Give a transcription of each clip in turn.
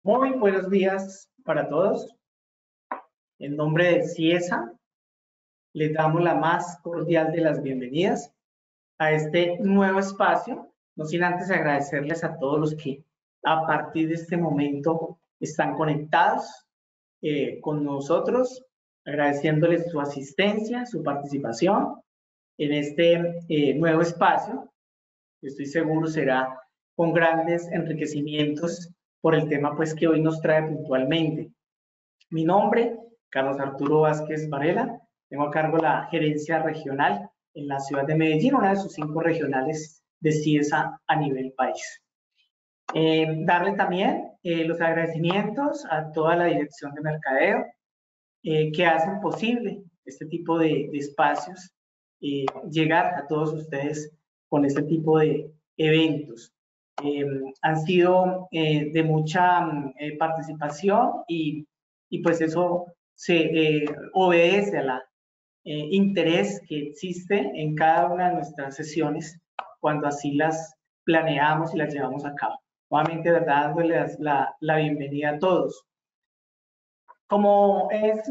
Muy buenos días para todos. En nombre de CIESA, les damos la más cordial de las bienvenidas a este nuevo espacio, no sin antes agradecerles a todos los que a partir de este momento están conectados con nosotros, agradeciéndoles su asistencia, su participación en este nuevo espacio. Estoy seguro será con grandes enriquecimientos por el tema pues que hoy nos trae puntualmente. Mi nombre, Carlos Arturo Vázquez Varela, tengo a cargo la gerencia regional en la ciudad de Medellín, una de sus 5 regionales de CIESA a nivel país. Darle también los agradecimientos a toda la dirección de mercadeo que hacen posible este tipo de espacios, llegar a todos ustedes con este tipo de eventos. Han sido de mucha participación y pues eso se obedece a la interés que existe en cada una de nuestras sesiones cuando así las planeamos y las llevamos a cabo. Nuevamente, de verdad, dándoles la bienvenida a todos. Como es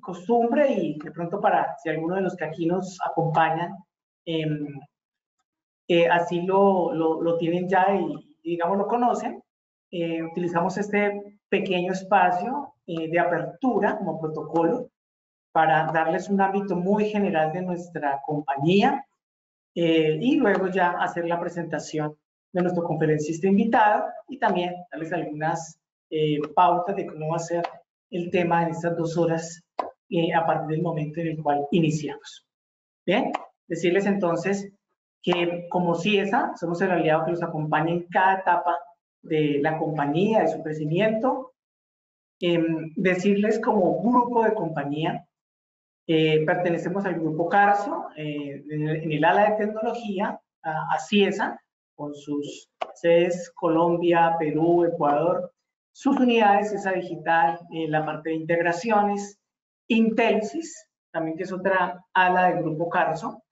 costumbre y de pronto para si alguno de los que aquí nos acompañan, así lo tienen ya y digamos lo conocen, utilizamos este pequeño espacio de apertura como protocolo para darles un ámbito muy general de nuestra compañía y luego ya hacer la presentación de nuestro conferencista invitado y también darles algunas pautas de cómo va a ser el tema en estas 2 horas a partir del momento en el cual iniciamos. Bien, decirles entonces que como CIESA somos el aliado que los acompaña en cada etapa de la compañía, de su crecimiento. Decirles como grupo de compañía, pertenecemos al grupo Carso, en el ala de tecnología, a CIESA, con sus sedes Colombia, Perú, Ecuador, sus unidades, CIESA Digital, la parte de integraciones, Intelsys, también que es otra ala del grupo Carso,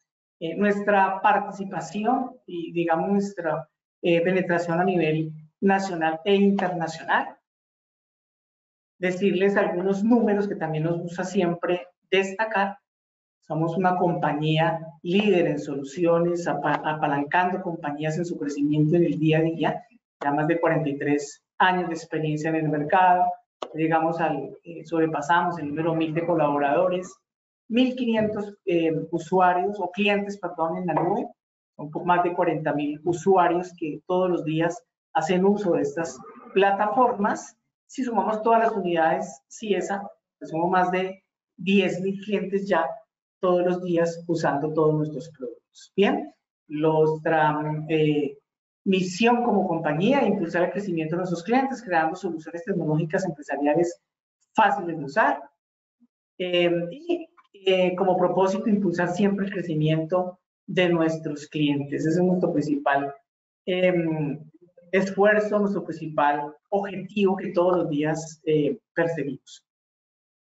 nuestra participación y digamos nuestra penetración a nivel nacional e internacional. Decirles algunos números que también nos gusta siempre destacar. Somos una compañía líder en soluciones, apalancando compañías en su crecimiento en el día a día, ya más de 43 años de experiencia en el mercado, llegamos sobrepasamos el número 1000 de colaboradores, 1500 usuarios o clientes, perdón, en la nube, son más de 40,000 usuarios que todos los días hacen uso de estas plataformas. Si sumamos todas las unidades CIESA, pues somos más de 10,000 clientes ya todos los días usando todos nuestros productos. Bien, nuestra misión como compañía es impulsar el crecimiento de nuestros clientes, creando soluciones tecnológicas empresariales fáciles de usar. Y como propósito, impulsar siempre el crecimiento de nuestros clientes. Ese es nuestro principal esfuerzo, nuestro principal objetivo que todos los días perseguimos.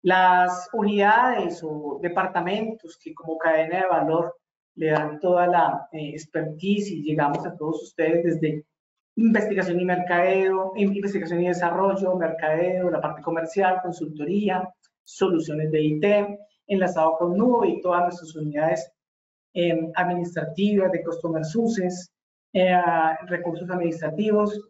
Las unidades o departamentos que como cadena de valor le dan toda la expertise y llegamos a todos ustedes desde investigación y mercadeo, investigación y desarrollo, mercadeo, la parte comercial, consultoría, soluciones de IT, enlazado con nube y todas nuestras unidades administrativas de customer success, recursos administrativos,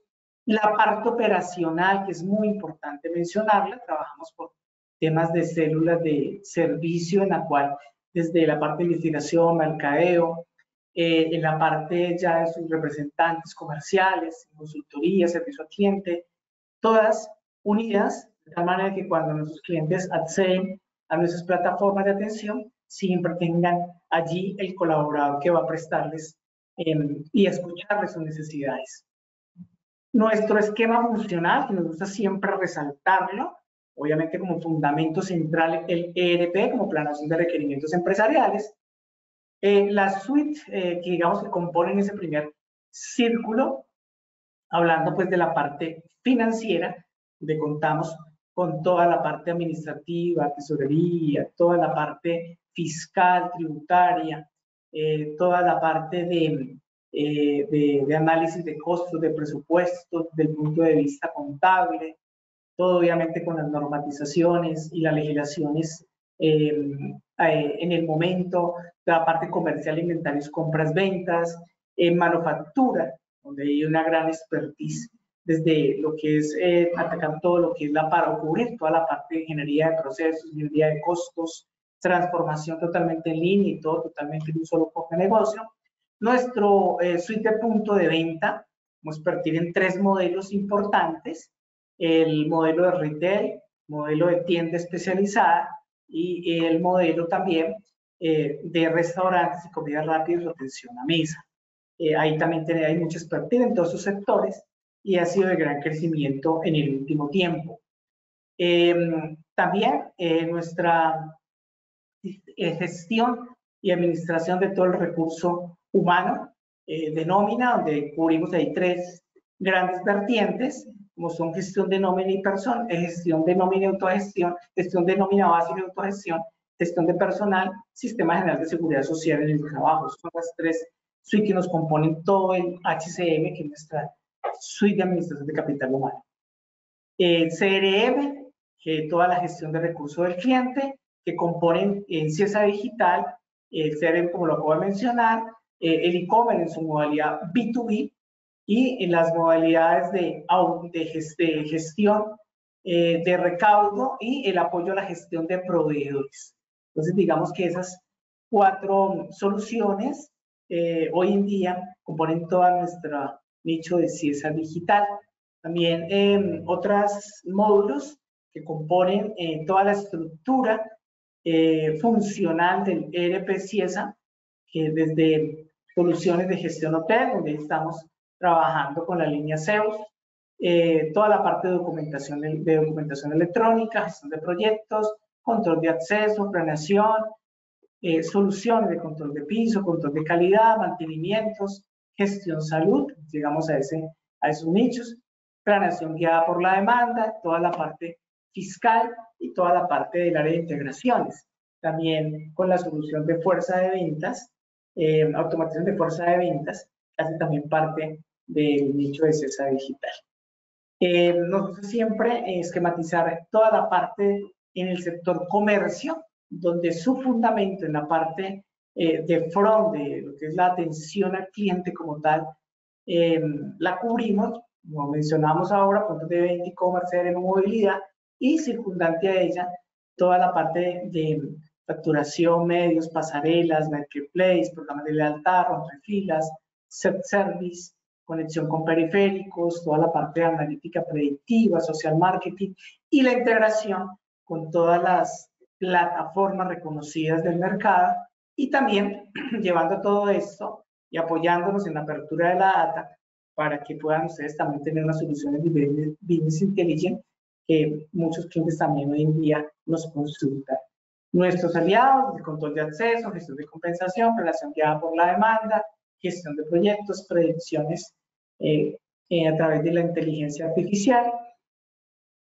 la parte operacional que es muy importante mencionarla, trabajamos por temas de células de servicio en la cual desde la parte de investigación, mercadeo, en la parte ya de sus representantes comerciales, consultoría, servicio al cliente, todas unidas de tal manera que cuando nuestros clientes acceden a nuestras plataformas de atención, siempre tengan allí el colaborador que va a prestarles y escucharles sus necesidades. Nuestro esquema funcional, que nos gusta siempre resaltarlo, obviamente como fundamento central el ERP, como planeación de requerimientos empresariales. La suite que digamos que componen ese primer círculo, hablando pues de la parte financiera, donde contamos con toda la parte administrativa, tesorería, toda la parte fiscal, tributaria, toda la parte de análisis de costos, de presupuestos, del punto de vista contable, todo obviamente con las normatizaciones y las legislaciones en el momento, la parte comercial, inventarios, compras, ventas, manufactura, donde hay una gran expertise desde lo que es atacar todo lo que es para cubrir toda la parte de ingeniería de procesos, ingeniería de costos, transformación totalmente en línea y todo totalmente en un solo foco de negocio. Nuestro suite de punto de venta, vamos a partir en 3 modelos importantes: el modelo de retail, modelo de tienda especializada y el modelo también de restaurantes y comida rápida y retención a mesa. Ahí también hay mucha expertise en todos esos sectores y ha sido de gran crecimiento en el último tiempo. También nuestra gestión y administración de todo el recurso humano de nómina, donde cubrimos ahí 3 grandes vertientes, como son gestión de nómina y persona, gestión de nómina y autogestión, gestión de nómina básica y autogestión, gestión de personal, sistema general de seguridad social en el trabajo. Son las 3 suites que nos componen todo el HCM, que es nuestra suite de administración de capital humano. CRM, que toda la gestión de recursos del cliente, que componen en CIESA Digital, el CRM, como lo acabo de mencionar, el e-commerce en su modalidad B2B y en las modalidades de gestión de recaudo y el apoyo a la gestión de proveedores. Entonces, digamos que esas 4 soluciones hoy en día componen todo nuestro nicho de CIESA Digital. También otros módulos que componen toda la estructura funcional del ERP CIESA, que desde soluciones de gestión hotel, donde estamos trabajando con la línea Zeus, toda la parte de documentación electrónica, gestión de proyectos, control de acceso, planeación, soluciones de control de piso, control de calidad, mantenimientos, gestión salud, llegamos a esos nichos, planeación guiada por la demanda, toda la parte fiscal y toda la parte del área de integraciones. También con la solución de fuerza de ventas, automatización de fuerza de ventas, que hace también parte del nicho de CIESA Digital. Nosotros siempre esquematizar toda la parte en el sector comercio, donde su fundamento en la parte de front, de lo que es la atención al cliente como tal, la cubrimos, como mencionamos ahora, puntos de venta, e-commerce, CRM, movilidad, y circundante a ella toda la parte de facturación, medios, pasarelas, marketplace, programas de lealtad, rompefilas, self-service, conexión con periféricos, toda la parte de analítica predictiva, social marketing y la integración con todas las plataformas reconocidas del mercado y también llevando todo esto y apoyándonos en la apertura de la data para que puedan ustedes también tener unas soluciones de business intelligence que muchos clientes también hoy en día nos consultan. Nuestros aliados, el control de acceso, gestión de compensación, relación guiada por la demanda, gestión de proyectos, predicciones a través de la inteligencia artificial.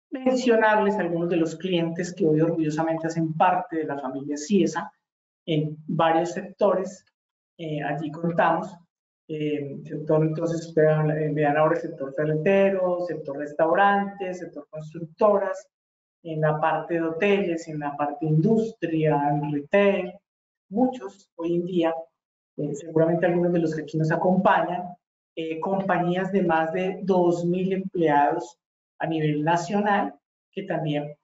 Mencionarles algunos de los clientes que hoy orgullosamente hacen parte de la familia CIESA en varios sectores. Allí contamos sector, entonces vean ahora el sector ferretero, sector restaurantes, sector constructoras, en la parte de hoteles, en la parte de industria, en retail, muchos hoy en día, seguramente algunos de los que aquí nos acompañan, compañías de más de 2.000 empleados a nivel nacional que también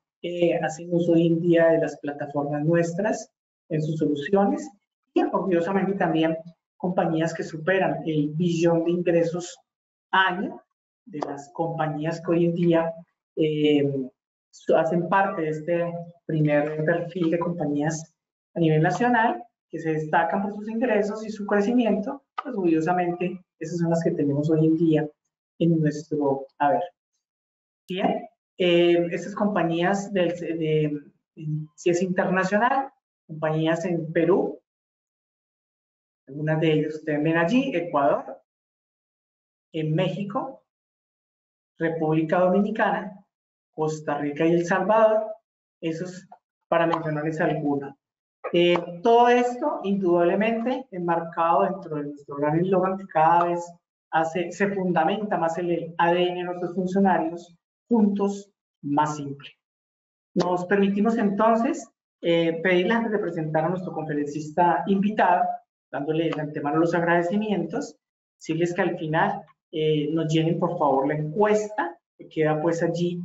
hacen uso hoy en día de las plataformas nuestras en sus soluciones y orgullosamente también compañías que superan el billón de ingresos año de las compañías que hoy en día hacen parte de este primer perfil de compañías a nivel nacional que se destacan por sus ingresos y su crecimiento. Pues orgullosamente esas son las que tenemos hoy en día en nuestro haber. Bien, estas compañías de CIESA internacional, compañías en Perú, algunas de ellas ustedes ven allí, Ecuador, en México, República Dominicana, Costa Rica y El Salvador, esos para mencionarles algunas. Todo esto, indudablemente, enmarcado dentro de nuestro gran eslogan que cada vez se fundamenta más el ADN de nuestros funcionarios, juntos más simple. Nos permitimos entonces pedirles antes de presentar a nuestro conferencista invitado, dándole de antemano los agradecimientos, decirles que al final nos llenen por favor la encuesta que queda pues allí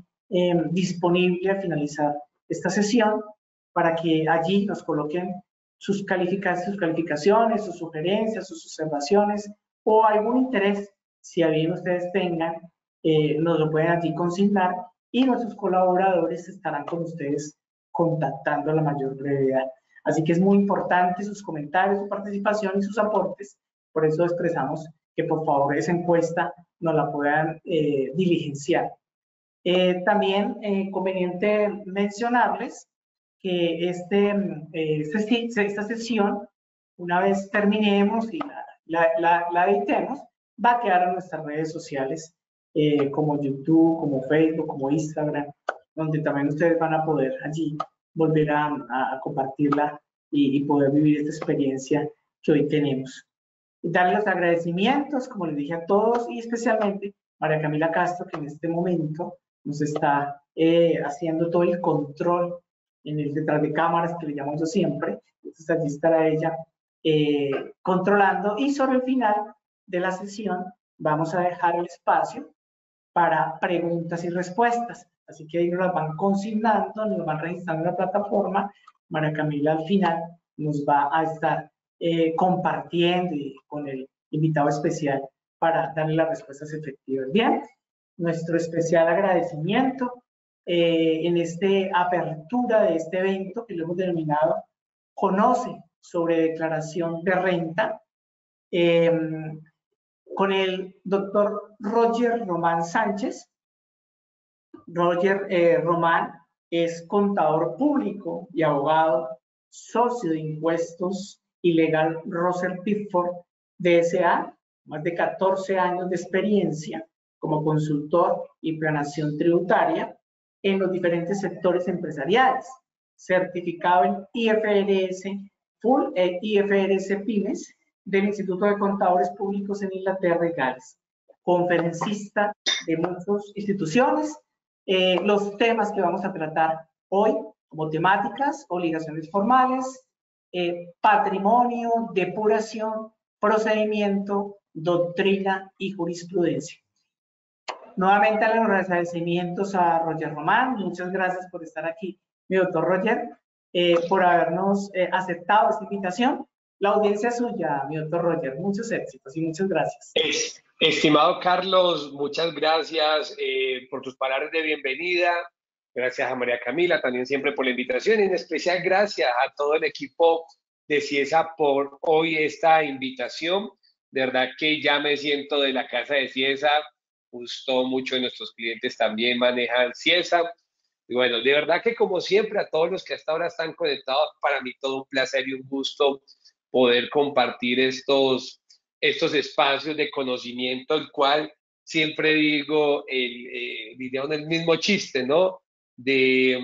disponible al finalizar esta sesión, para que allí nos coloquen sus calificaciones, sus sugerencias, sus observaciones o algún interés, si a bien ustedes tengan, nos lo pueden allí consignar y nuestros colaboradores estarán con ustedes contactando a la mayor brevedad. Así que es muy importante sus comentarios, su participación y sus aportes. Por eso expresamos que por favor esa encuesta nos la puedan diligenciar. También conveniente mencionarles que esta sesión, una vez terminemos y la editemos, va a quedar en nuestras redes sociales como YouTube, como Facebook, como Instagram, donde también ustedes van a poder allí volver a compartirla y poder vivir esta experiencia que hoy tenemos. Darle los agradecimientos, como les dije a todos, y especialmente a María Camila Castro, que en este momento nos está haciendo todo el control en el detrás de cámaras, que le llamo yo siempre. Entonces allí estará ella controlando, y sobre el final de la sesión vamos a dejar el espacio para preguntas y respuestas. Así que ahí nos las van consignando, nos van registrando en la plataforma. María Camila al final nos va a estar compartiendo con el invitado especial para darle las respuestas efectivas. Bien, nuestro especial agradecimiento en esta apertura de este evento que lo hemos denominado Conoce sobre declaración de renta, con el doctor Roger Román Sánchez. Roger Román es contador público y abogado, socio de impuestos y legal Rosser Pitford DSA, más de 14 años de experiencia como consultor y planeación tributaria en los diferentes sectores empresariales, certificado en IFRS Full e IFRS Pymes del Instituto de Contadores Públicos en Inglaterra y Gales, conferencista de muchas instituciones. Los temas que vamos a tratar hoy como temáticas: obligaciones formales, patrimonio, depuración, procedimiento, doctrina y jurisprudencia. Nuevamente los agradecimientos a Roger Román. Muchas gracias por estar aquí, mi doctor Roger, por habernos aceptado esta invitación. La audiencia es suya, mi doctor Roger. Muchos éxitos y muchas gracias. Estimado Carlos, muchas gracias por tus palabras de bienvenida. Gracias a María Camila también siempre por la invitación, y en especial gracias a todo el equipo de Ciesa por hoy esta invitación. De verdad que ya me siento de la casa de Ciesa. Justo muchos de nuestros clientes también manejan Ciesa. Y bueno, de verdad que como siempre a todos los que hasta ahora están conectados, para mí todo un placer y un gusto poder compartir estos espacios de conocimiento, el cual siempre digo, diría el mismo chiste, ¿no? De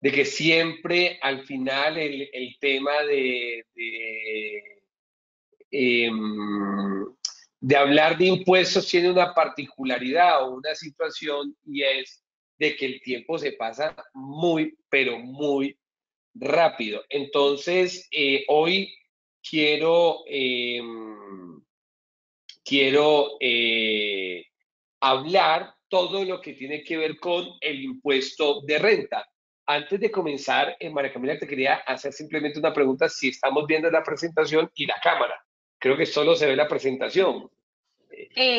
que siempre al final el tema de hablar de impuestos tiene una particularidad o una situación, y es de que el tiempo se pasa muy, pero muy rápido. Entonces, hoy quiero hablar todo lo que tiene que ver con el impuesto de renta. Antes de comenzar, María Camila, te quería hacer simplemente una pregunta: si estamos viendo la presentación y la cámara. Creo que solo se ve la presentación.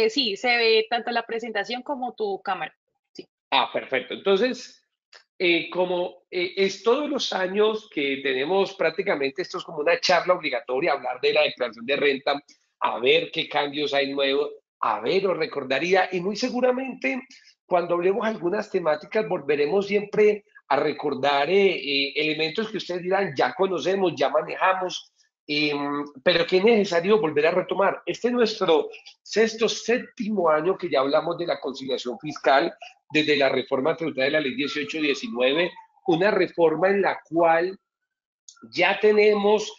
Sí, se ve tanto la presentación como tu cámara. Sí. Ah, perfecto. Entonces, como es todos los años que tenemos prácticamente, esto es como una charla obligatoria, hablar de la declaración de renta, a ver qué cambios hay nuevos, a ver, os recordaría, y muy seguramente cuando hablemos algunas temáticas volveremos siempre a recordar elementos que ustedes dirán, ya conocemos, ya manejamos, pero que es necesario volver a retomar. Este es nuestro séptimo año que ya hablamos de la conciliación fiscal, desde la reforma tributaria de la ley 1819, una reforma en la cual ya tenemos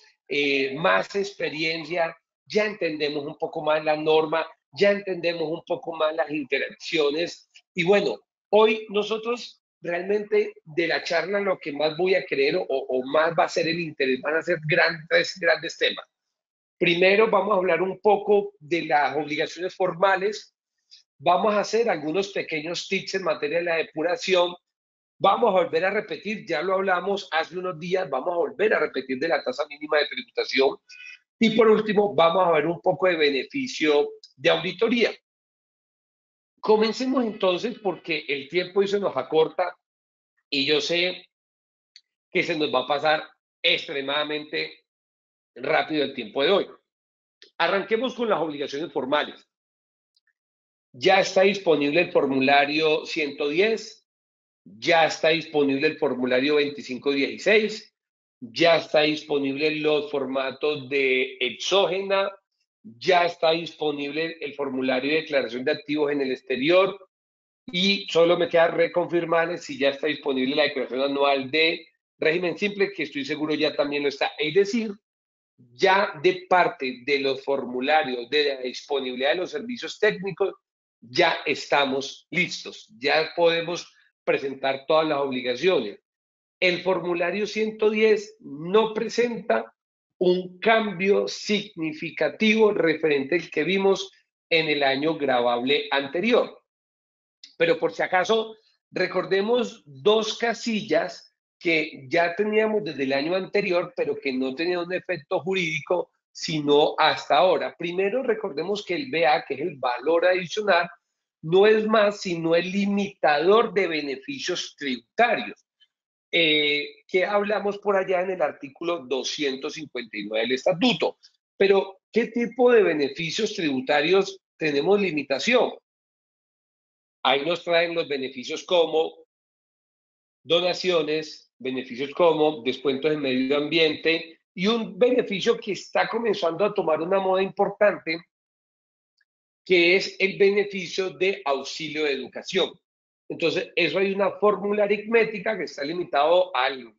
más experiencia, ya entendemos un poco más la norma, ya entendemos un poco más las interacciones, Y bueno, hoy nosotros realmente de la charla lo que más voy a querer o más va a ser el interés, van a ser tres grandes temas. Primero vamos a hablar un poco de las obligaciones formales, vamos a hacer algunos pequeños tips en materia de la depuración, vamos a volver a repetir, ya lo hablamos hace unos días, vamos a volver a repetir de la tasa mínima de tributación y por último vamos a ver un poco de beneficio de auditoría. Comencemos entonces porque el tiempo hoy se nos acorta y yo sé que se nos va a pasar extremadamente rápido el tiempo de hoy. Arranquemos con las obligaciones formales. Ya está disponible el formulario 110, ya está disponible el formulario 2516, ya está disponible los formatos de exógena, ya está disponible el formulario de declaración de activos en el exterior y solo me queda reconfirmarles si ya está disponible la declaración anual de régimen simple, que estoy seguro ya también lo está. Es decir, ya de parte de los formularios de la disponibilidad de los servicios técnicos, ya estamos listos, ya podemos presentar todas las obligaciones. El formulario 110 no presenta un cambio significativo referente al que vimos en el año gravable anterior. Pero por si acaso, recordemos dos casillas que ya teníamos desde el año anterior, pero que no tenían un efecto jurídico, sino hasta ahora. Primero, recordemos que el BA, que es el valor adicional, no es más sino el limitador de beneficios tributarios, que hablamos por allá en el artículo 259 del estatuto. Pero, ¿qué tipo de beneficios tributarios tenemos limitación? Ahí nos traen los beneficios como donaciones, beneficios como descuentos en medio ambiente y un beneficio que está comenzando a tomar una moda importante, que es el beneficio de auxilio de educación. Entonces, eso hay una fórmula aritmética que está limitado al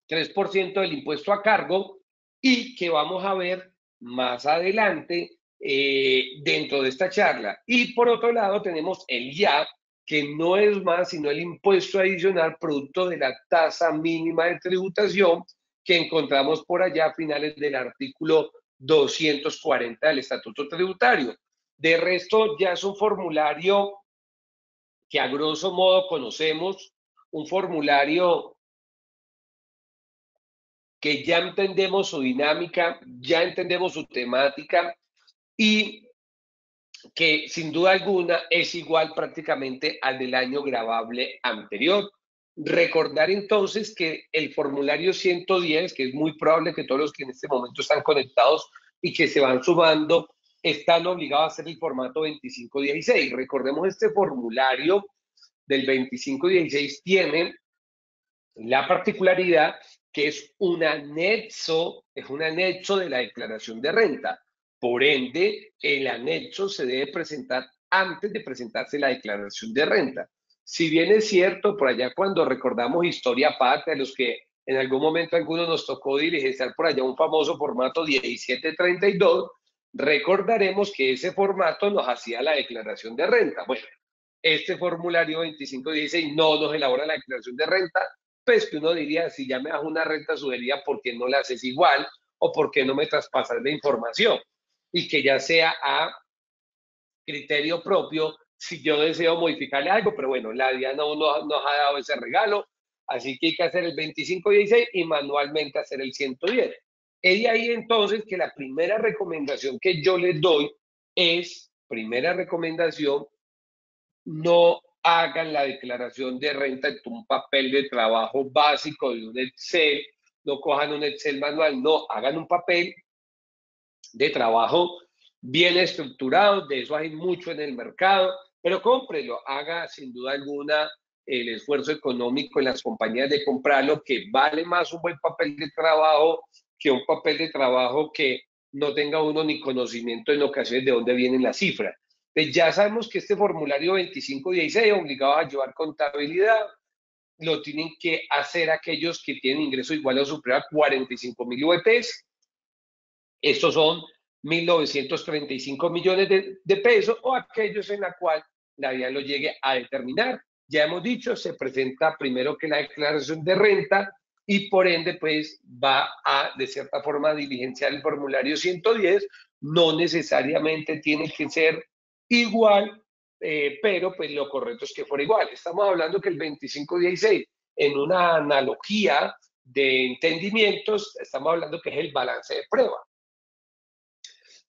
3% del impuesto a cargo y que vamos a ver más adelante dentro de esta charla. Y por otro lado tenemos el IAP, que no es más sino el impuesto adicional producto de la tasa mínima de tributación que encontramos por allá a finales del artículo 240 del Estatuto Tributario. De resto, ya es un formulario que a grosso modo conocemos, un formulario que ya entendemos su dinámica, ya entendemos su temática y que sin duda alguna es igual prácticamente al del año gravable anterior. Recordar entonces que el formulario 110, que es muy probable que todos los que en este momento están conectados y que se van sumando, están obligados a hacer el formato 2516. Recordemos, este formulario del 2516 tiene la particularidad que es un anexo de la declaración de renta. Por ende, el anexo se debe presentar antes de presentarse la declaración de renta. Si bien es cierto, por allá cuando recordamos historia patria, los que en algún momento a algunos nos tocó diligenciar por allá un famoso formato 1732, recordaremos que ese formato nos hacía la declaración de renta. Bueno, este formulario 2516 no nos elabora la declaración de renta, pues que uno diría, si ya me das una renta sugerida, ¿por qué no la haces igual? ¿O por qué no me traspasas la información? Y que ya sea a criterio propio, si yo deseo modificarle algo, pero bueno, la DIAN no nos ha dado ese regalo, así que hay que hacer el 2516 y manualmente hacer el 110. Es de ahí entonces que la primera recomendación que yo les doy es, primera recomendación, no hagan la declaración de renta en un papel de trabajo básico de un Excel, no cojan un Excel manual, no, hagan un papel de trabajo bien estructurado, de eso hay mucho en el mercado, pero cómprelo, haga sin duda alguna el esfuerzo económico en las compañías de comprarlo, que vale más un buen papel de trabajo que un papel de trabajo que no tenga uno ni conocimiento en ocasiones de dónde vienen las cifras. Pues ya sabemos que este formulario 2516 obligado a llevar contabilidad, lo tienen que hacer aquellos que tienen ingreso igual o superior a 45.000 UEPs. Estos son 1.935 millones de pesos, o aquellos en la cual la DIAN lo llegue a determinar. Ya hemos dicho, se presenta primero que la declaración de renta y por ende pues va a de cierta forma diligenciar el formulario 110, no necesariamente tiene que ser igual, pero pues lo correcto es que fuera igual. Estamos hablando que el 2516, en una analogía de entendimientos, estamos hablando que es el balance de prueba.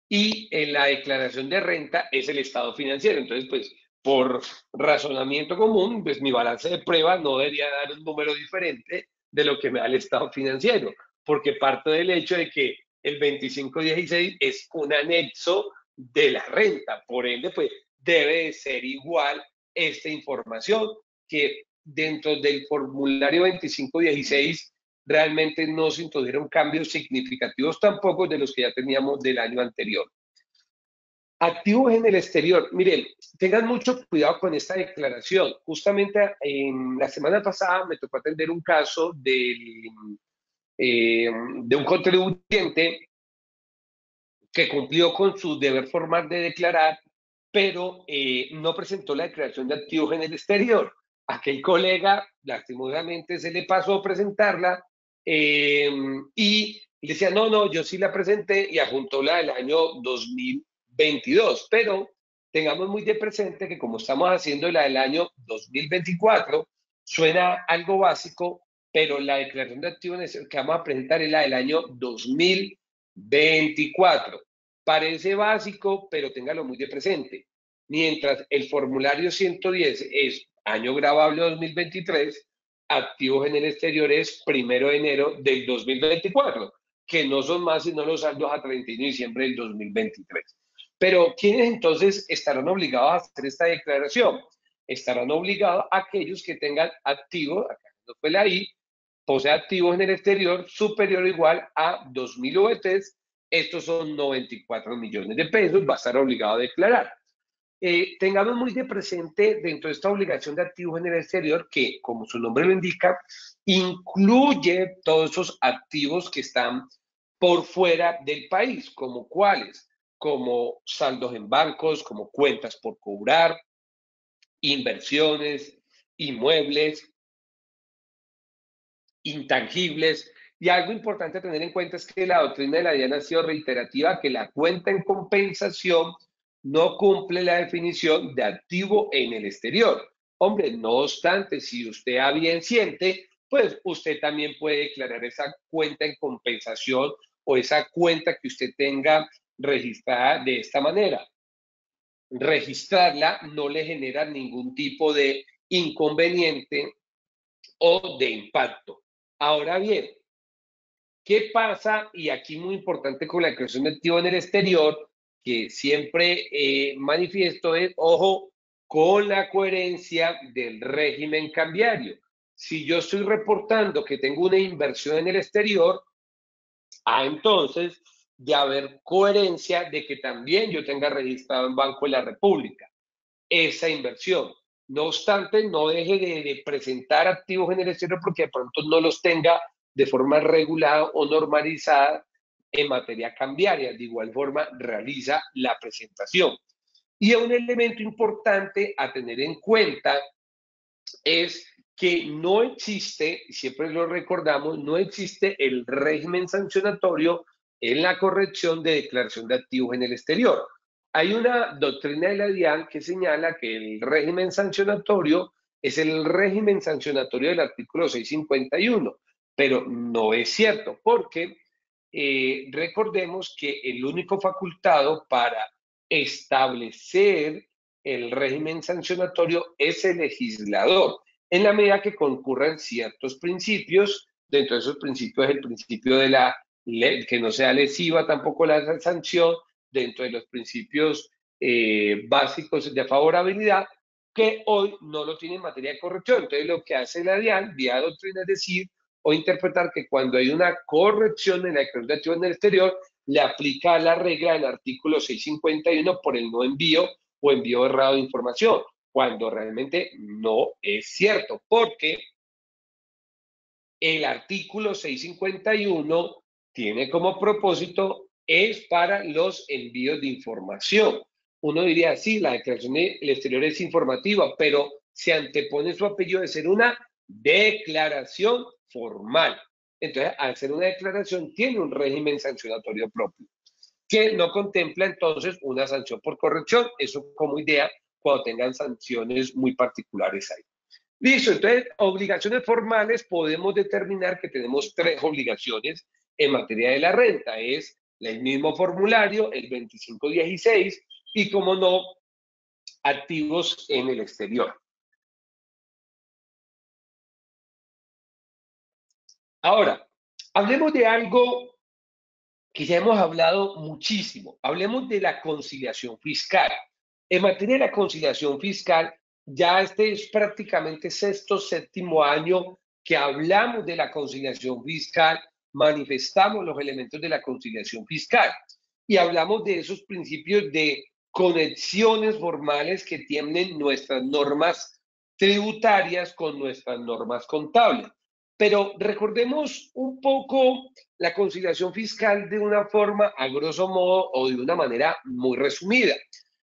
Y en la declaración de renta es el estado financiero. Entonces, pues, por razonamiento común, pues mi balance de prueba no debería dar un número diferente de lo que me da el estado financiero, porque parto del hecho de que el 2516 es un anexo de la renta. Por ende, pues, debe de ser igual esta información que dentro del formulario 2516 realmente no se introdujeron cambios significativos tampoco de los que ya teníamos del año anterior. Activos en el exterior. Miren, tengan mucho cuidado con esta declaración. Justamente en la semana pasada me tocó atender un caso de un contribuyente que cumplió con su deber formal de declarar, pero no presentó la declaración de activos en el exterior. Aquel colega, lastimosamente, se le pasó a presentarla y le decía, no, yo sí la presenté y adjuntó la del año 2022, pero tengamos muy de presente que como estamos haciendo la del año 2024, suena algo básico, pero la declaración de activos que vamos a presentar es la del año 2024. Parece básico, pero téngalo muy de presente. Mientras el formulario 110 es año grabable 2023, activos en el exterior es 1 de enero del 2024, que no son más sino los saldos a 31 de diciembre del 2023. Pero, ¿quiénes entonces estarán obligados a hacer esta declaración? Estarán obligados aquellos que tengan activos, acá no fue la I, posee activos en el exterior superior o igual a 2.000 VTs. Estos son 94 millones de pesos, va a estar obligado a declarar. Tengamos muy de presente dentro de esta obligación de activos en el exterior que, como su nombre lo indica, incluye todos esos activos que están por fuera del país, como cuáles, como saldos en bancos, como cuentas por cobrar, inversiones, inmuebles, intangibles. Y algo importante a tener en cuenta es que la doctrina de la DIAN ha sido reiterativa, que la cuenta en compensación no cumple la definición de activo en el exterior. Hombre, no obstante, si usted a bien siente, pues usted también puede declarar esa cuenta en compensación o esa cuenta que usted tenga registrada de esta manera. Registrarla no le genera ningún tipo de inconveniente o de impacto. Ahora bien, ¿qué pasa? Y aquí muy importante con la declaración de activo en el exterior, que siempre manifiesto es, ojo, con la coherencia del régimen cambiario. Si yo estoy reportando que tengo una inversión en el exterior, entonces de haber coherencia de que también yo tenga registrado en Banco de la República esa inversión. No obstante, no deje de presentar activos en el exterior porque de pronto no los tenga de forma regulada o normalizada en materia cambiaria. De igual forma, realiza la presentación. Y un elemento importante a tener en cuenta es que no existe, siempre lo recordamos, no existe el régimen sancionatorio en la corrección de declaración de activos en el exterior. Hay una doctrina de la DIAN que señala que el régimen sancionatorio es el régimen sancionatorio del artículo 651, pero no es cierto, porque recordemos que el único facultado para establecer el régimen sancionatorio es el legislador, en la medida que concurran ciertos principios. Dentro de esos principios, el principio de la ley, que no sea lesiva tampoco la sanción, dentro de los principios básicos de favorabilidad, que hoy no lo tiene en materia de corrección. Entonces, lo que hace la DIAN, vía doctrina, es decir, o interpretar que cuando hay una corrección en la declaración de activos en el exterior, le aplica la regla del artículo 651 por el no envío o envío errado de información, cuando realmente no es cierto, porque el artículo 651 tiene como propósito es para los envíos de información. uno diría, sí, la declaración del exterior es informativa, pero se antepone su apellido de ser una declaración formal. Entonces, al ser una declaración, tiene un régimen sancionatorio propio, que no contempla entonces una sanción por corrección. Eso como idea cuando tengan sanciones muy particulares ahí. Listo, entonces, obligaciones formales, podemos determinar que tenemos 3 obligaciones en materia de la renta. Es el mismo formulario, el 2516, y como no, activos en el exterior. Ahora, hablemos de algo que ya hemos hablado muchísimo. Hablemos de la conciliación fiscal. En materia de la conciliación fiscal, ya este es prácticamente sexto, séptimo año que hablamos de la conciliación fiscal, manifestamos los elementos de la conciliación fiscal y hablamos de esos principios de conexiones formales que tienen nuestras normas tributarias con nuestras normas contables. Pero recordemos un poco la conciliación fiscal de una forma, a grosso modo, o de una manera muy resumida.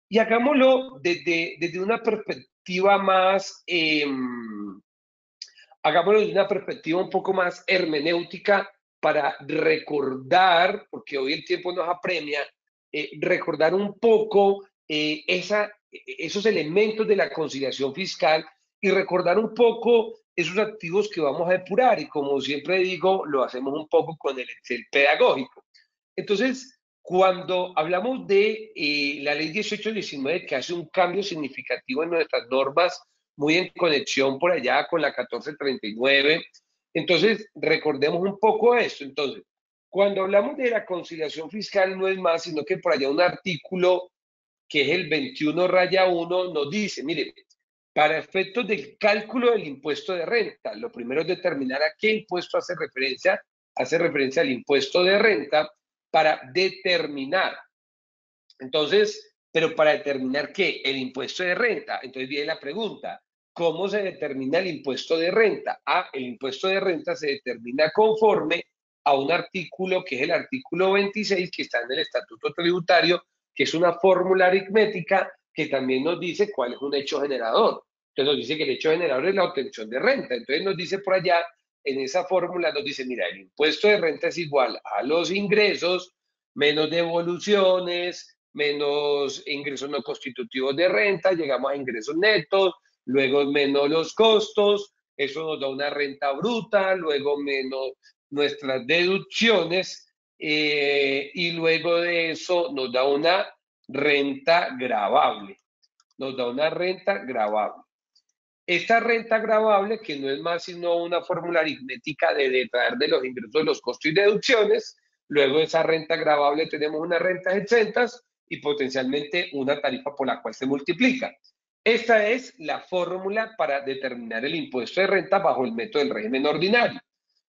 Y hagámoslo desde una perspectiva más, hagámoslo desde una perspectiva un poco más hermenéutica para recordar, porque hoy el tiempo nos apremia, recordar un poco esos elementos de la conciliación fiscal y recordar un poco esos activos que vamos a depurar. Y como siempre digo, lo hacemos un poco con el Excel pedagógico. Entonces, cuando hablamos de la ley 1819, que hace un cambio significativo en nuestras normas, muy en conexión por allá con la 1439, entonces recordemos un poco esto. Entonces, cuando hablamos de la conciliación fiscal, no es más sino que por allá un artículo que es el 21-1 nos dice, mire, para efectos del cálculo del impuesto de renta, lo primero es determinar a qué impuesto hace referencia al impuesto de renta para determinar. Entonces, pero para determinar qué, el impuesto de renta. Entonces viene la pregunta, ¿cómo se determina el impuesto de renta? El impuesto de renta se determina conforme a un artículo que es el artículo 26 que está en el Estatuto Tributario, que es una fórmula aritmética que también nos dice cuál es un hecho generador. Entonces nos dice que el hecho generador es la obtención de renta. Entonces nos dice por allá, en esa fórmula nos dice, mira, el impuesto de renta es igual a los ingresos menos devoluciones, menos ingresos no constitutivos de renta, llegamos a ingresos netos, luego menos los costos, eso nos da una renta bruta, luego menos nuestras deducciones y luego de eso nos da una renta gravable. Nos da una renta gravable. Esta renta gravable, que no es más sino una fórmula aritmética de detraer de los ingresos los costos y deducciones, luego de esa renta gravable tenemos unas rentas exentas y potencialmente una tarifa por la cual se multiplica. Esta es la fórmula para determinar el impuesto de renta bajo el método del régimen ordinario.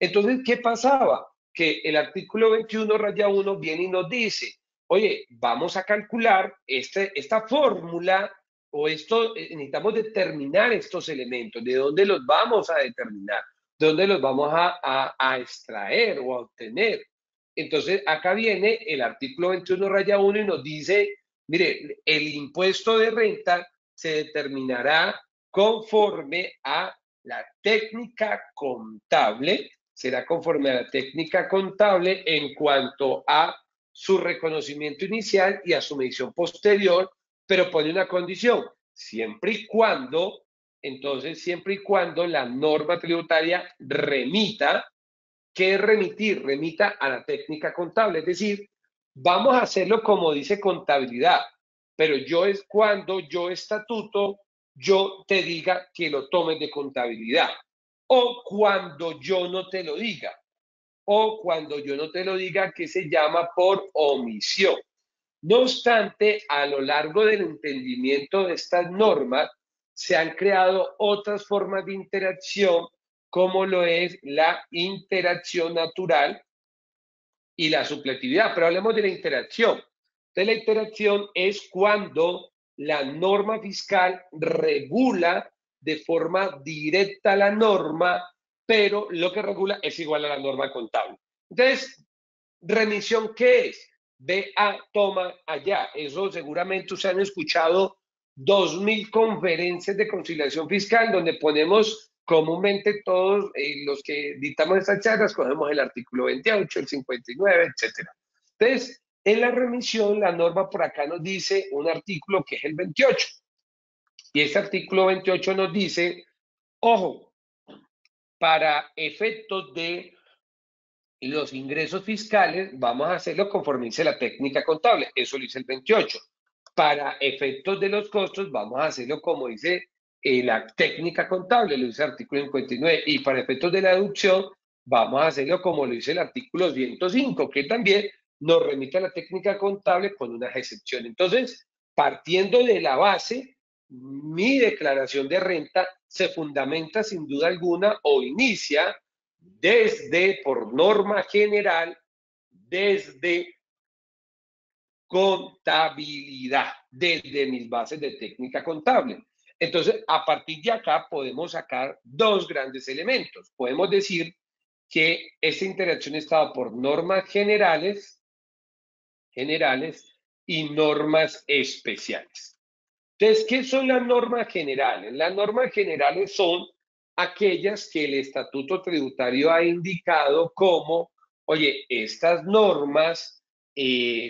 Entonces, ¿qué pasaba? Que el artículo 21-1 viene y nos dice, oye, vamos a calcular esta fórmula o esto, necesitamos determinar estos elementos, de dónde los vamos a determinar, de dónde los vamos a extraer o a obtener. Entonces, acá viene el artículo 21-1 y nos dice, mire, el impuesto de renta se determinará conforme a la técnica contable, será conforme a la técnica contable en cuanto a su reconocimiento inicial y a su medición posterior, pero pone una condición, siempre y cuando la norma tributaria remita. ¿Qué es remitir? Remita a la técnica contable, es decir, vamos a hacerlo como dice contabilidad, pero es cuando yo estatuto, yo te diga que lo tomes de contabilidad, o cuando yo no te lo diga, que se llama por omisión. No obstante, a lo largo del entendimiento de estas normas, se han creado otras formas de interacción, como lo es la interacción natural y la supletividad. Pero hablemos de la interacción. Entonces, la interacción es cuando la norma fiscal regula de forma directa la norma, pero lo que regula es igual a la norma contable. Entonces, remisión, ¿qué es? ve a, toma allá. Eso seguramente ustedes han escuchado 2000 conferencias de conciliación fiscal donde ponemos comúnmente todos los que dictamos estas charlas, cogemos el artículo 28, el 59, etcétera. Entonces, en la remisión, la norma por acá nos dice un artículo que es el 28. Y ese artículo 28 nos dice, ojo, para efectos de los ingresos fiscales, vamos a hacerlo conforme dice la técnica contable. Eso lo dice el 28. Para efectos de los costos, vamos a hacerlo como dice la técnica contable, lo dice el artículo 59. Y para efectos de la deducción, vamos a hacerlo como lo dice el artículo 105, que también nos remite a la técnica contable con unas excepciones. Entonces, partiendo de la base, mi declaración de renta se fundamenta sin duda alguna o inicia desde, por norma general, desde contabilidad, desde mis bases de técnica contable. Entonces, a partir de acá podemos sacar dos grandes elementos. Podemos decir que esta interacción está por normas generales y normas especiales. Entonces, ¿qué son las normas generales? Las normas generales son aquellas que el estatuto tributario ha indicado como, oye, estas normas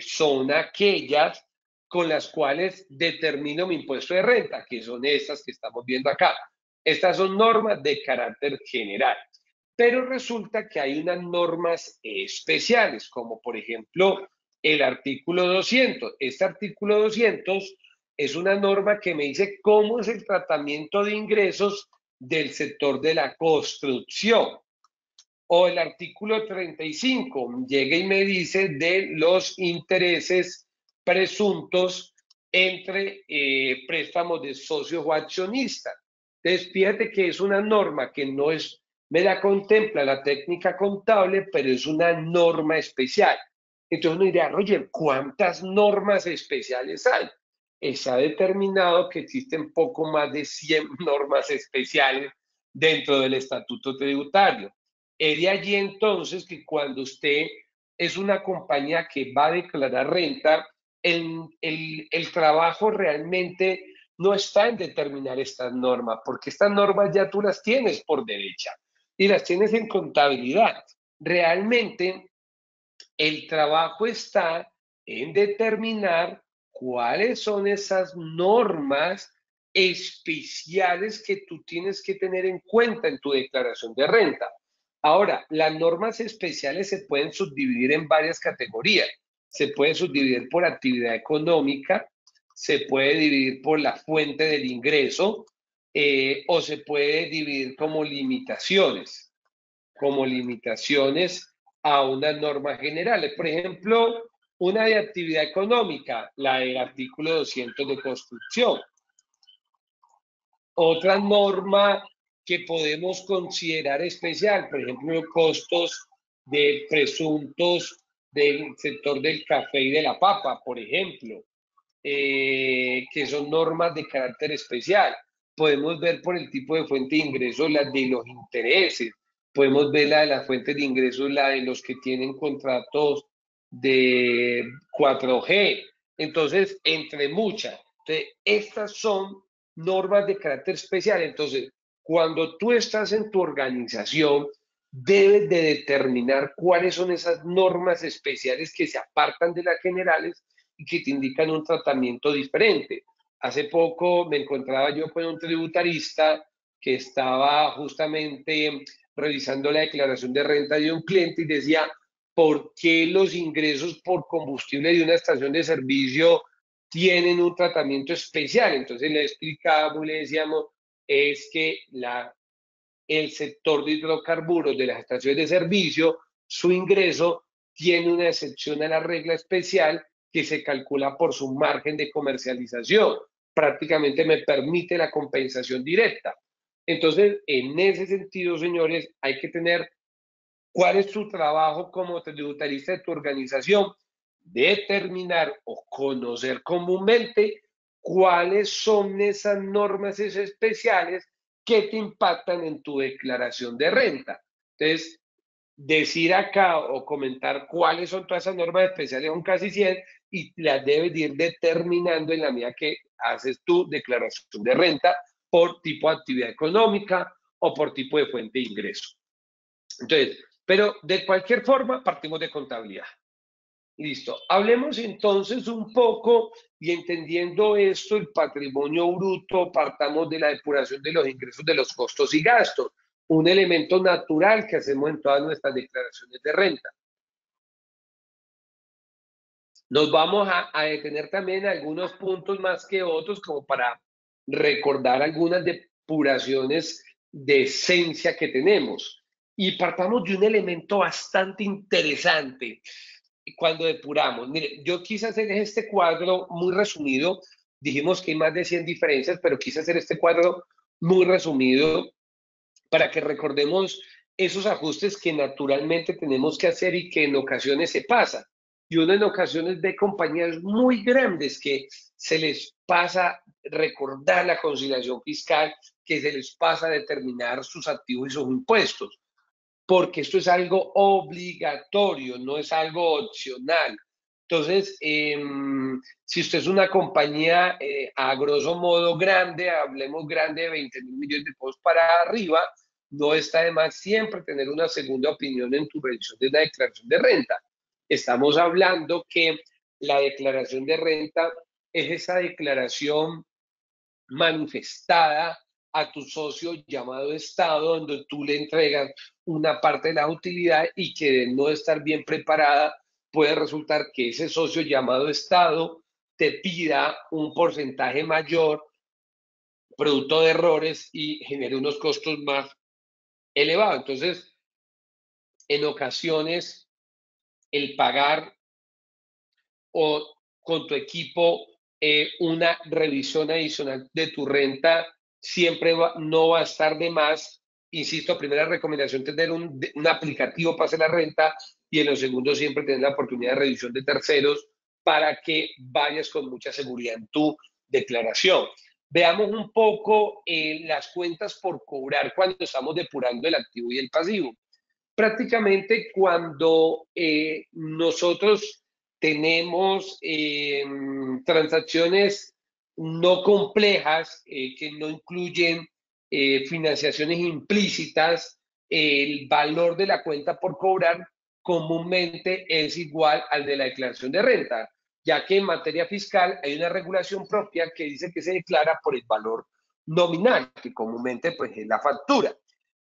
son aquellas con las cuales determino mi impuesto de renta, que son estas que estamos viendo acá. Estas son normas de carácter general. Pero resulta que hay unas normas especiales, como por ejemplo el artículo 200. Este artículo 200 es una norma que me dice cómo es el tratamiento de ingresos del sector de la construcción. O el artículo 35 llega y me dice de los intereses presuntos entre préstamos de socios o accionistas. Entonces, fíjate que es una norma que no es, me la contempla la técnica contable, pero es una norma especial. Entonces uno dirá, oye, ¿cuántas normas especiales hay? Se ha determinado que existen poco más de 100 normas especiales dentro del estatuto tributario. Es de allí entonces que cuando usted es una compañía que va a declarar renta, el trabajo realmente no está en determinar estas normas, porque estas normas ya tú las tienes por derecha y las tienes en contabilidad. Realmente el trabajo está en determinar cuáles son esas normas especiales que tú tienes que tener en cuenta en tu declaración de renta. Ahora, las normas especiales se pueden subdividir en varias categorías. Se puede subdividir por actividad económica, se puede dividir por la fuente del ingreso o se puede dividir como limitaciones a unas normas generales. Por ejemplo, una de actividad económica, la del artículo 200 de construcción. Otra norma que podemos considerar especial, por ejemplo, costos de presuntos del sector del café y de la papa, por ejemplo, que son normas de carácter especial. Podemos ver por el tipo de fuente de ingresos la de los intereses, podemos ver la de las fuentes de ingresos, la de los que tienen contratos de 4G. Entonces, entre muchas. Entonces, estas son normas de carácter especial. Entonces, cuando tú estás en tu organización, debes de determinar cuáles son esas normas especiales que se apartan de las generales y que te indican un tratamiento diferente. Hace poco me encontraba yo con un tributarista que estaba justamente revisando la declaración de renta de un cliente y decía, ¿por qué los ingresos por combustible de una estación de servicio tienen un tratamiento especial? Entonces le explicábamos y le decíamos, es que el sector de hidrocarburos de las estaciones de servicio, su ingreso tiene una excepción a la regla especial que se calcula por su margen de comercialización. Prácticamente me permite la compensación directa. Entonces, en ese sentido, señores, hay que tener cuál es tu trabajo como tributarista de tu organización, determinar o conocer comúnmente cuáles son esas normas especiales que te impactan en tu declaración de renta. Entonces, decir acá o comentar cuáles son todas esas normas especiales, son casi 100, y las debes ir determinando en la medida que haces tu declaración de renta por tipo de actividad económica o por tipo de fuente de ingreso. Entonces, pero de cualquier forma, partimos de contabilidad. Listo. Hablemos entonces un poco y entendiendo esto, el patrimonio bruto, partamos de la depuración de los ingresos de los costos y gastos, un elemento natural que hacemos en todas nuestras declaraciones de renta. Nos vamos a detener también en algunos puntos más que otros, como para recordar algunas depuraciones de esencia que tenemos. Y partamos de un elemento bastante interesante cuando depuramos. Mire, yo quise hacer este cuadro muy resumido. Dijimos que hay más de 100 diferencias, pero quise hacer este cuadro muy resumido para que recordemos esos ajustes que naturalmente tenemos que hacer y que en ocasiones se pasa. Y uno en ocasiones ve compañías muy grandes que se les pasa recordar la conciliación fiscal, que se les pasa determinar sus activos y sus impuestos, porque esto es algo obligatorio, no es algo opcional. Entonces, si usted es una compañía a grosso modo grande, hablemos grande de 20.000 millones de pesos para arriba, no está de más siempre tener una segunda opinión en tu revisión de la declaración de renta. Estamos hablando que la declaración de renta es esa declaración manifestada a tu socio llamado Estado, donde tú le entregas una parte de la utilidad y que de no estar bien preparada puede resultar que ese socio llamado Estado te pida un porcentaje mayor producto de errores y genere unos costos más elevados. Entonces, en ocasiones, el pagar o con tu equipo una revisión adicional de tu renta siempre no va a estar de más. Insisto, primera recomendación, tener un aplicativo para hacer la renta, y en lo segundo, siempre tener la oportunidad de revisión de terceros para que vayas con mucha seguridad en tu declaración. Veamos un poco las cuentas por cobrar cuando estamos depurando el activo y el pasivo. Prácticamente cuando nosotros tenemos transacciones no complejas que no incluyen financiaciones implícitas, el valor de la cuenta por cobrar comúnmente es igual al de la declaración de renta, ya que en materia fiscal hay una regulación propia que dice que se declara por el valor nominal, que comúnmente pues es la factura.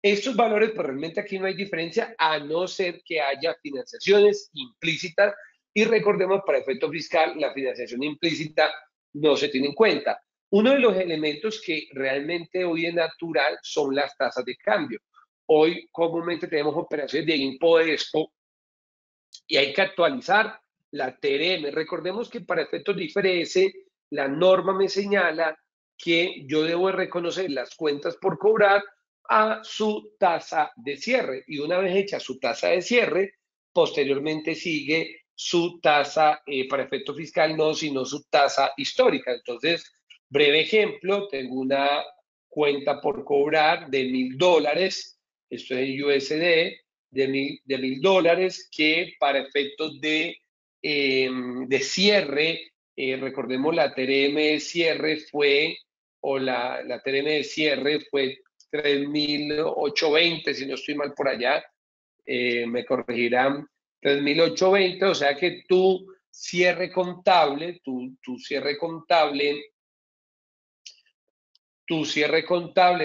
Estos valores, pues realmente aquí no hay diferencia, a no ser que haya financiaciones implícitas, y recordemos, para efecto fiscal, la financiación implícita no se tiene en cuenta. Uno de los elementos que realmente hoy es natural son las tasas de cambio. Hoy comúnmente tenemos operaciones de impuesto y hay que actualizar la TRM. Recordemos que para efectos de IFRS, la norma me señala que yo debo reconocer las cuentas por cobrar a su tasa de cierre, y una vez hecha su tasa de cierre, posteriormente sigue su tasa para efecto fiscal, no, sino su tasa histórica. Entonces, breve ejemplo, tengo una cuenta por cobrar de $1.000, esto es en USD, de $1.000, que para efectos de cierre, recordemos la TRM de cierre fue, o la TRM de cierre fue 3.820, si no estoy mal por allá, me corregirán, 3.820, o sea que tu cierre contable, tu cierre contable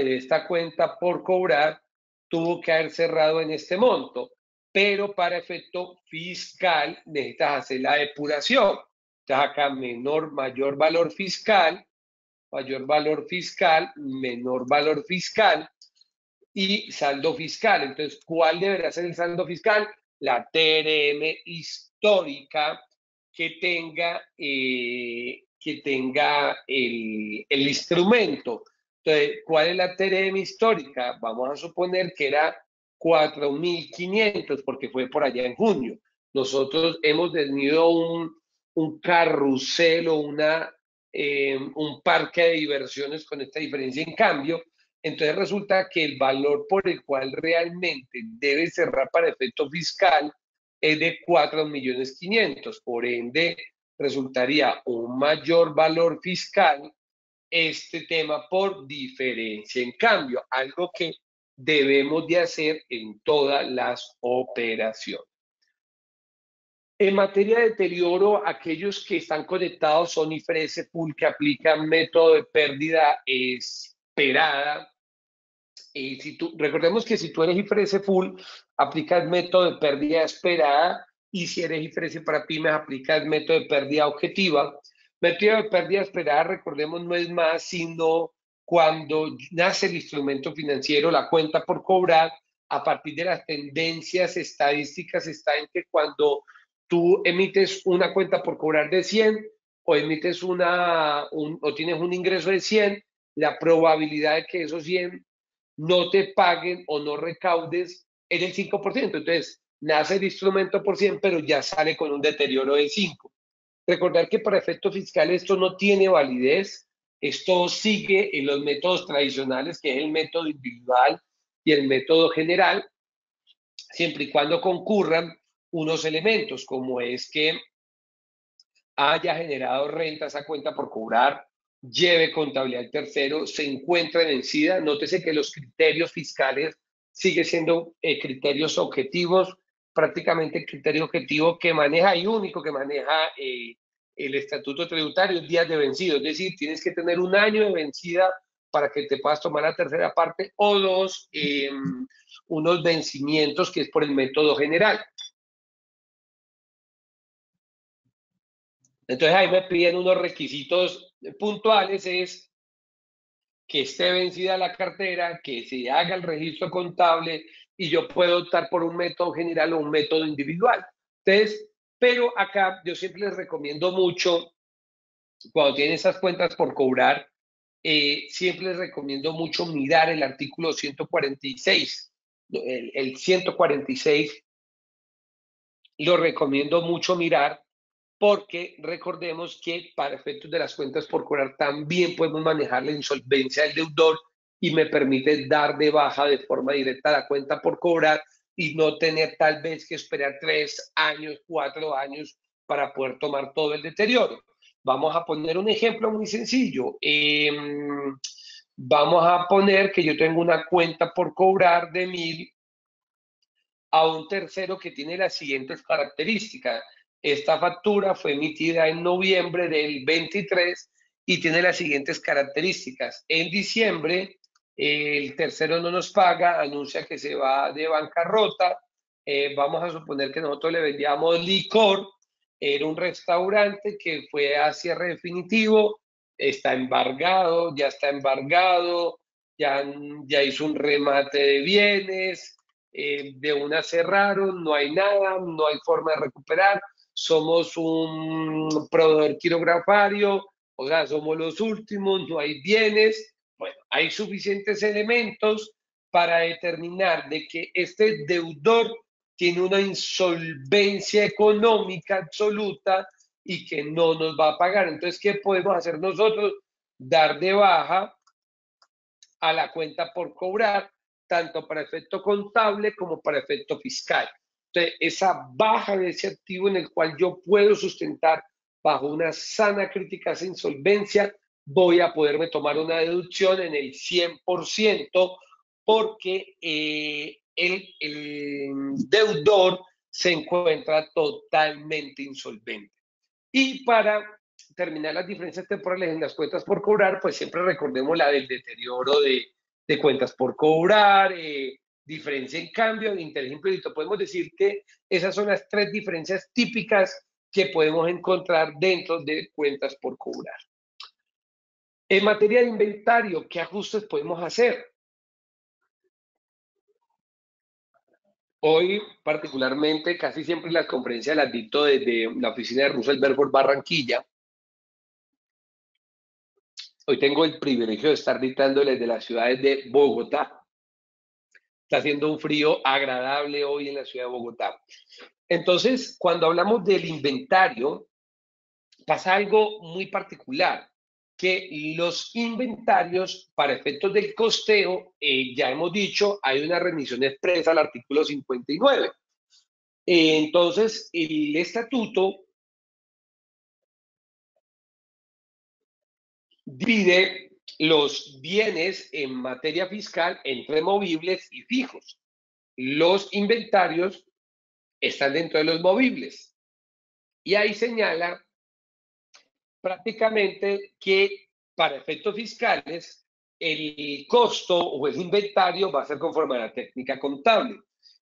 de esta cuenta por cobrar tuvo que haber cerrado en este monto, pero para efecto fiscal necesitas hacer la depuración. Entonces acá mayor valor fiscal, menor valor fiscal y saldo fiscal. Entonces, ¿cuál debería ser el saldo fiscal? La TRM histórica que tenga el instrumento. Entonces, ¿cuál es la TRM histórica? Vamos a suponer que era 4.500 porque fue por allá en junio. Nosotros hemos tenido un carrusel o un parque de diversiones con esta diferencia en cambio. entonces resulta que el valor por el cual realmente debe cerrar para efecto fiscal es de 4.500.000. Por ende, resultaría un mayor valor fiscal este tema por diferencia en cambio, algo que debemos de hacer en todas las operaciones. En materia de deterioro, aquellos que están conectados son IFRS Full, que aplican método de pérdida esperada. Recordemos que si tú eres IFRS Full, aplica el método de pérdida esperada, y si eres IFRS para pymes, aplica el método de pérdida objetiva. Método de pérdida esperada, recordemos, no es más sino cuando nace el instrumento financiero, la cuenta por cobrar, a partir de las tendencias estadísticas está en que cuando tú emites una cuenta por cobrar de 100 o emites o tienes un ingreso de 100, la probabilidad de que esos 100 no te paguen o no recaudes es del 5%. Entonces, nace el instrumento por 100, pero ya sale con un deterioro de 5. Recordar que para efectos fiscales esto no tiene validez, esto sigue en los métodos tradicionales, que es el método individual y el método general, siempre y cuando concurran unos elementos, como es que haya generado renta esa cuenta por cobrar, lleve contabilidad al tercero, se encuentra vencida. Nótese que los criterios fiscales siguen siendo criterios objetivos, prácticamente el criterio objetivo que maneja y único que maneja el estatuto tributario, días de vencido. Es decir, tienes que tener un año de vencida para que te puedas tomar la tercera parte, o unos vencimientos que es por el método general. Entonces ahí me piden unos requisitos puntuales, es que esté vencida la cartera, que se haga el registro contable, y yo puedo optar por un método general o un método individual. Entonces, pero acá yo siempre les recomiendo mucho, cuando tienen esas cuentas por cobrar, siempre les recomiendo mucho mirar el artículo 146. El 146 lo recomiendo mucho mirar, porque recordemos que para efectos de las cuentas por cobrar también podemos manejar la insolvencia del deudor, y me permite dar de baja de forma directa la cuenta por cobrar y no tener tal vez que esperar 3 años, 4 años para poder tomar todo el deterioro. Vamos a poner un ejemplo muy sencillo. Vamos a poner que yo tengo una cuenta por cobrar de 1.000 a un tercero que tiene las siguientes características. Esta factura fue emitida en noviembre del 23 y tiene las siguientes características. En diciembre, el tercero no nos paga, anuncia que se va de bancarrota. Vamos a suponer que nosotros le vendíamos licor, era un restaurante que fue a cierre definitivo, está embargado, ya está embargado, ya hizo un remate de bienes, de una cerraron, no hay nada, no hay forma de recuperar, somos un proveedor quirografario, o sea, somos los últimos, no hay bienes. Bueno, hay suficientes elementos para determinar de que este deudor tiene una insolvencia económica absoluta y que no nos va a pagar. Entonces, ¿qué podemos hacer nosotros? Dar de baja a la cuenta por cobrar, tanto para efecto contable como para efecto fiscal. Entonces, esa baja de ese activo en el cual yo puedo sustentar bajo una sana crítica esa insolvencia, voy a poderme tomar una deducción en el 100%, porque el deudor se encuentra totalmente insolvente. Y para terminar las diferencias temporales en las cuentas por cobrar, pues siempre recordemos la del deterioro de cuentas por cobrar, diferencia en cambio, interés implícito. Podemos decir que esas son las 3 diferencias típicas que podemos encontrar dentro de cuentas por cobrar. En materia de inventario, ¿qué ajustes podemos hacer? Hoy, particularmente, casi siempre las conferencias las dicto desde la oficina de Russell Berford Barranquilla. Hoy tengo el privilegio de estar dictándoles de las ciudades de Bogotá. Está haciendo un frío agradable hoy en la ciudad de Bogotá. Entonces, cuando hablamos del inventario, pasa algo muy particular. que los inventarios, para efectos del costeo, ya hemos dicho, hay una remisión expresa al artículo 59. Entonces, el estatuto divide los bienes en materia fiscal entre movibles y fijos. Los inventarios están dentro de los movibles. Y ahí señala prácticamente que para efectos fiscales el costo o el inventario va a ser conforme a la técnica contable.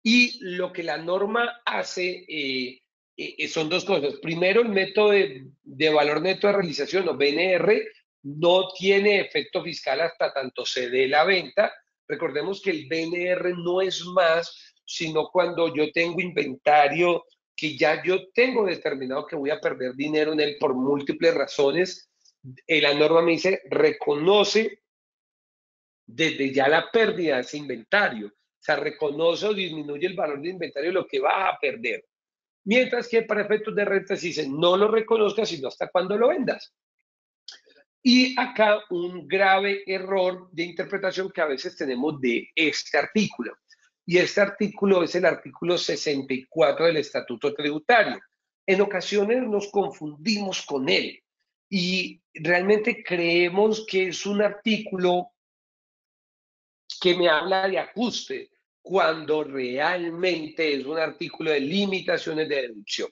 Y lo que la norma hace son dos cosas. Primero, el método de valor neto de realización o BNR no tiene efecto fiscal hasta tanto se dé la venta. Recordemos que el BNR no es más, sino cuando yo tengo inventario que ya yo tengo determinado que voy a perder dinero en él por múltiples razones. La norma me dice, reconoce desde ya la pérdida de ese inventario. O sea, reconoce o disminuye el valor de inventario lo que va a perder. Mientras que para efectos de renta se dice, no lo reconozcas sino hasta cuando lo vendas. Y acá un grave error de interpretación que a veces tenemos de este artículo. Y este artículo es el artículo 64 del Estatuto Tributario. En ocasiones nos confundimos con él y realmente creemos que es un artículo que me habla de ajuste, cuando realmente es un artículo de limitaciones de deducción.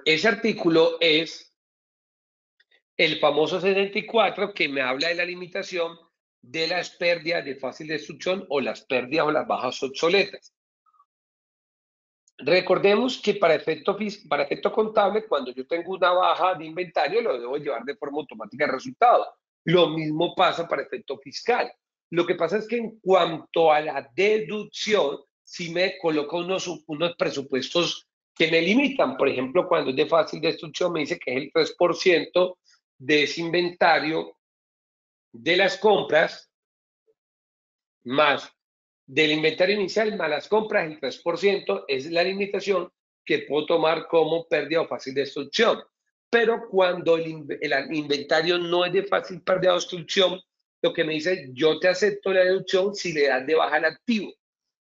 Ese artículo es el famoso 74 que me habla de la limitación de las pérdidas de fácil destrucción o las pérdidas o las bajas obsoletas. Recordemos que para efecto contable, cuando yo tengo una baja de inventario, lo debo llevar de forma automática al resultado. Lo mismo pasa para efecto fiscal. Lo que pasa es que en cuanto a la deducción, sí me coloca unos presupuestos que me limitan. Por ejemplo, cuando es de fácil destrucción, me dice que es el 3% de ese inventario de las compras más del inventario inicial más las compras, el 3% es la limitación que puedo tomar como pérdida o fácil destrucción. Pero cuando el inventario no es de fácil pérdida o destrucción, lo que me dice, yo te acepto la deducción si le das de baja al activo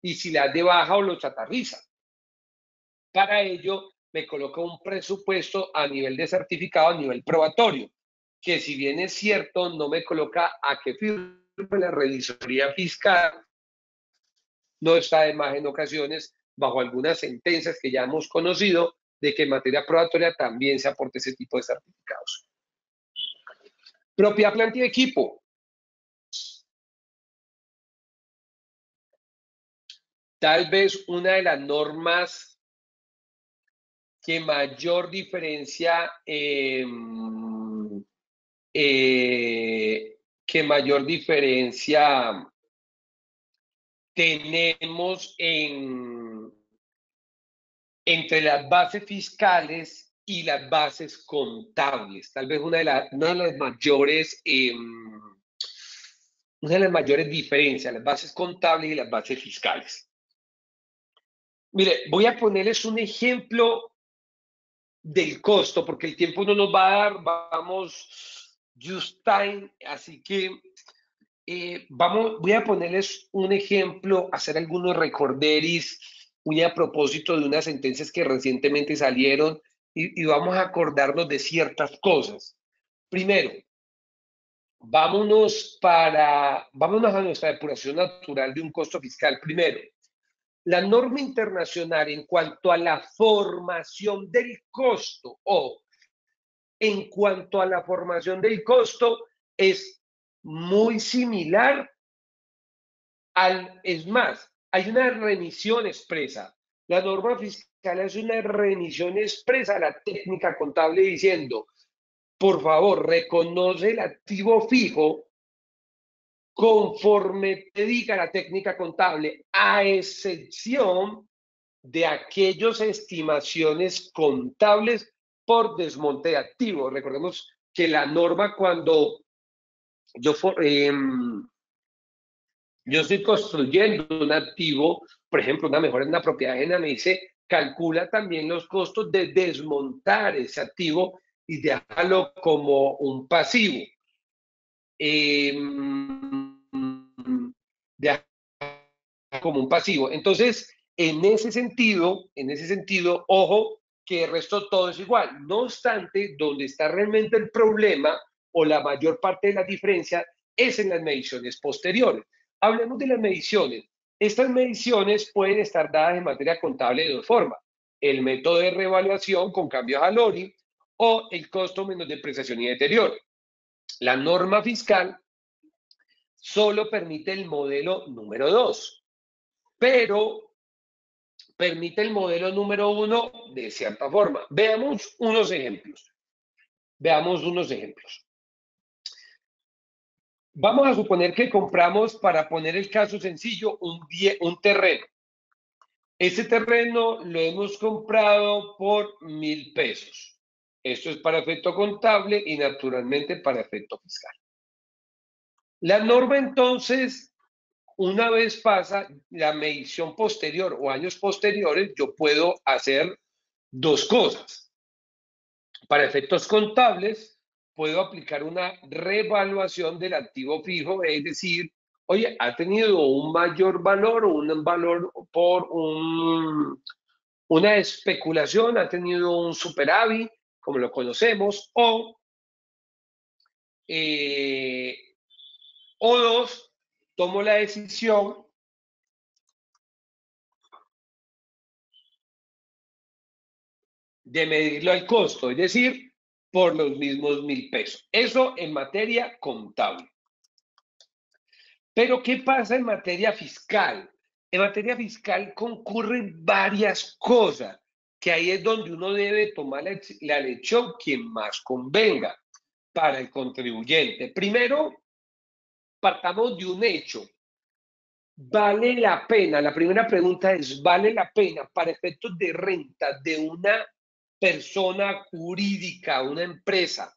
y si le das de baja o lo chatarriza. Para ello, me coloca un presupuesto a nivel de certificado, a nivel probatorio, que si bien es cierto, no me coloca a qué firme la revisoría fiscal. No está de más en ocasiones, bajo algunas sentencias que ya hemos conocido, de que en materia probatoria también se aporte ese tipo de certificados. Propiedad, planta y equipo. Tal vez una de las normas que mayor diferencia tenemos entre las bases fiscales y las bases contables. Tal vez una de las mayores diferencias, las bases contables y las bases fiscales. Mire, voy a ponerles un ejemplo del costo, porque el tiempo no nos va a dar, vamos just time, así que voy a ponerles un ejemplo, hacer algunos recorderis, muy a propósito de unas sentencias que recientemente salieron y vamos a acordarnos de ciertas cosas. Primero, vámonos a nuestra depuración natural de un costo fiscal. Primero, la norma internacional en cuanto a la formación del costo es muy similar es más, hay una remisión expresa. La norma fiscal es una remisión expresa a la técnica contable diciendo, por favor, reconoce el activo fijo conforme te diga la técnica contable, a excepción de aquellas estimaciones contables por desmonte de activos. Recordemos que la norma cuando yo estoy construyendo un activo, por ejemplo, una mejora en una propiedad ajena, me dice calcula también los costos de desmontar ese activo y dejarlo como un pasivo. Como un pasivo. Entonces, en ese sentido, ojo, que el resto todo es igual. No obstante, donde está realmente el problema o la mayor parte de la diferencia es en las mediciones posteriores. Hablemos de las mediciones. Estas mediciones pueden estar dadas en materia contable de dos formas. El método de reevaluación con cambios a LORI o el costo menos depreciación y deterioro. La norma fiscal solo permite el modelo número 2, pero permite el modelo número 1 de cierta forma. Veamos unos ejemplos. Vamos a suponer que compramos, para poner el caso sencillo, un terreno. Ese terreno lo hemos comprado por 1.000 pesos. Esto es para efecto contable y naturalmente para efecto fiscal. La norma entonces, una vez pasa la medición posterior o años posteriores, yo puedo hacer dos cosas. Para efectos contables, puedo aplicar una revaluación del activo fijo, es decir, oye, ha tenido un mayor valor o un valor por una especulación, ha tenido un superávit, como lo conocemos, o dos, tomo la decisión de medirlo al costo, es decir, por los mismos 1.000 pesos. Eso en materia contable. Pero, ¿qué pasa en materia fiscal? En materia fiscal concurren varias cosas, que ahí es donde uno debe tomar la elección quien más convenga para el contribuyente. Primero, partamos de un hecho. ¿Vale la pena? La primera pregunta es, ¿vale la pena para efectos de renta de una persona jurídica, una empresa,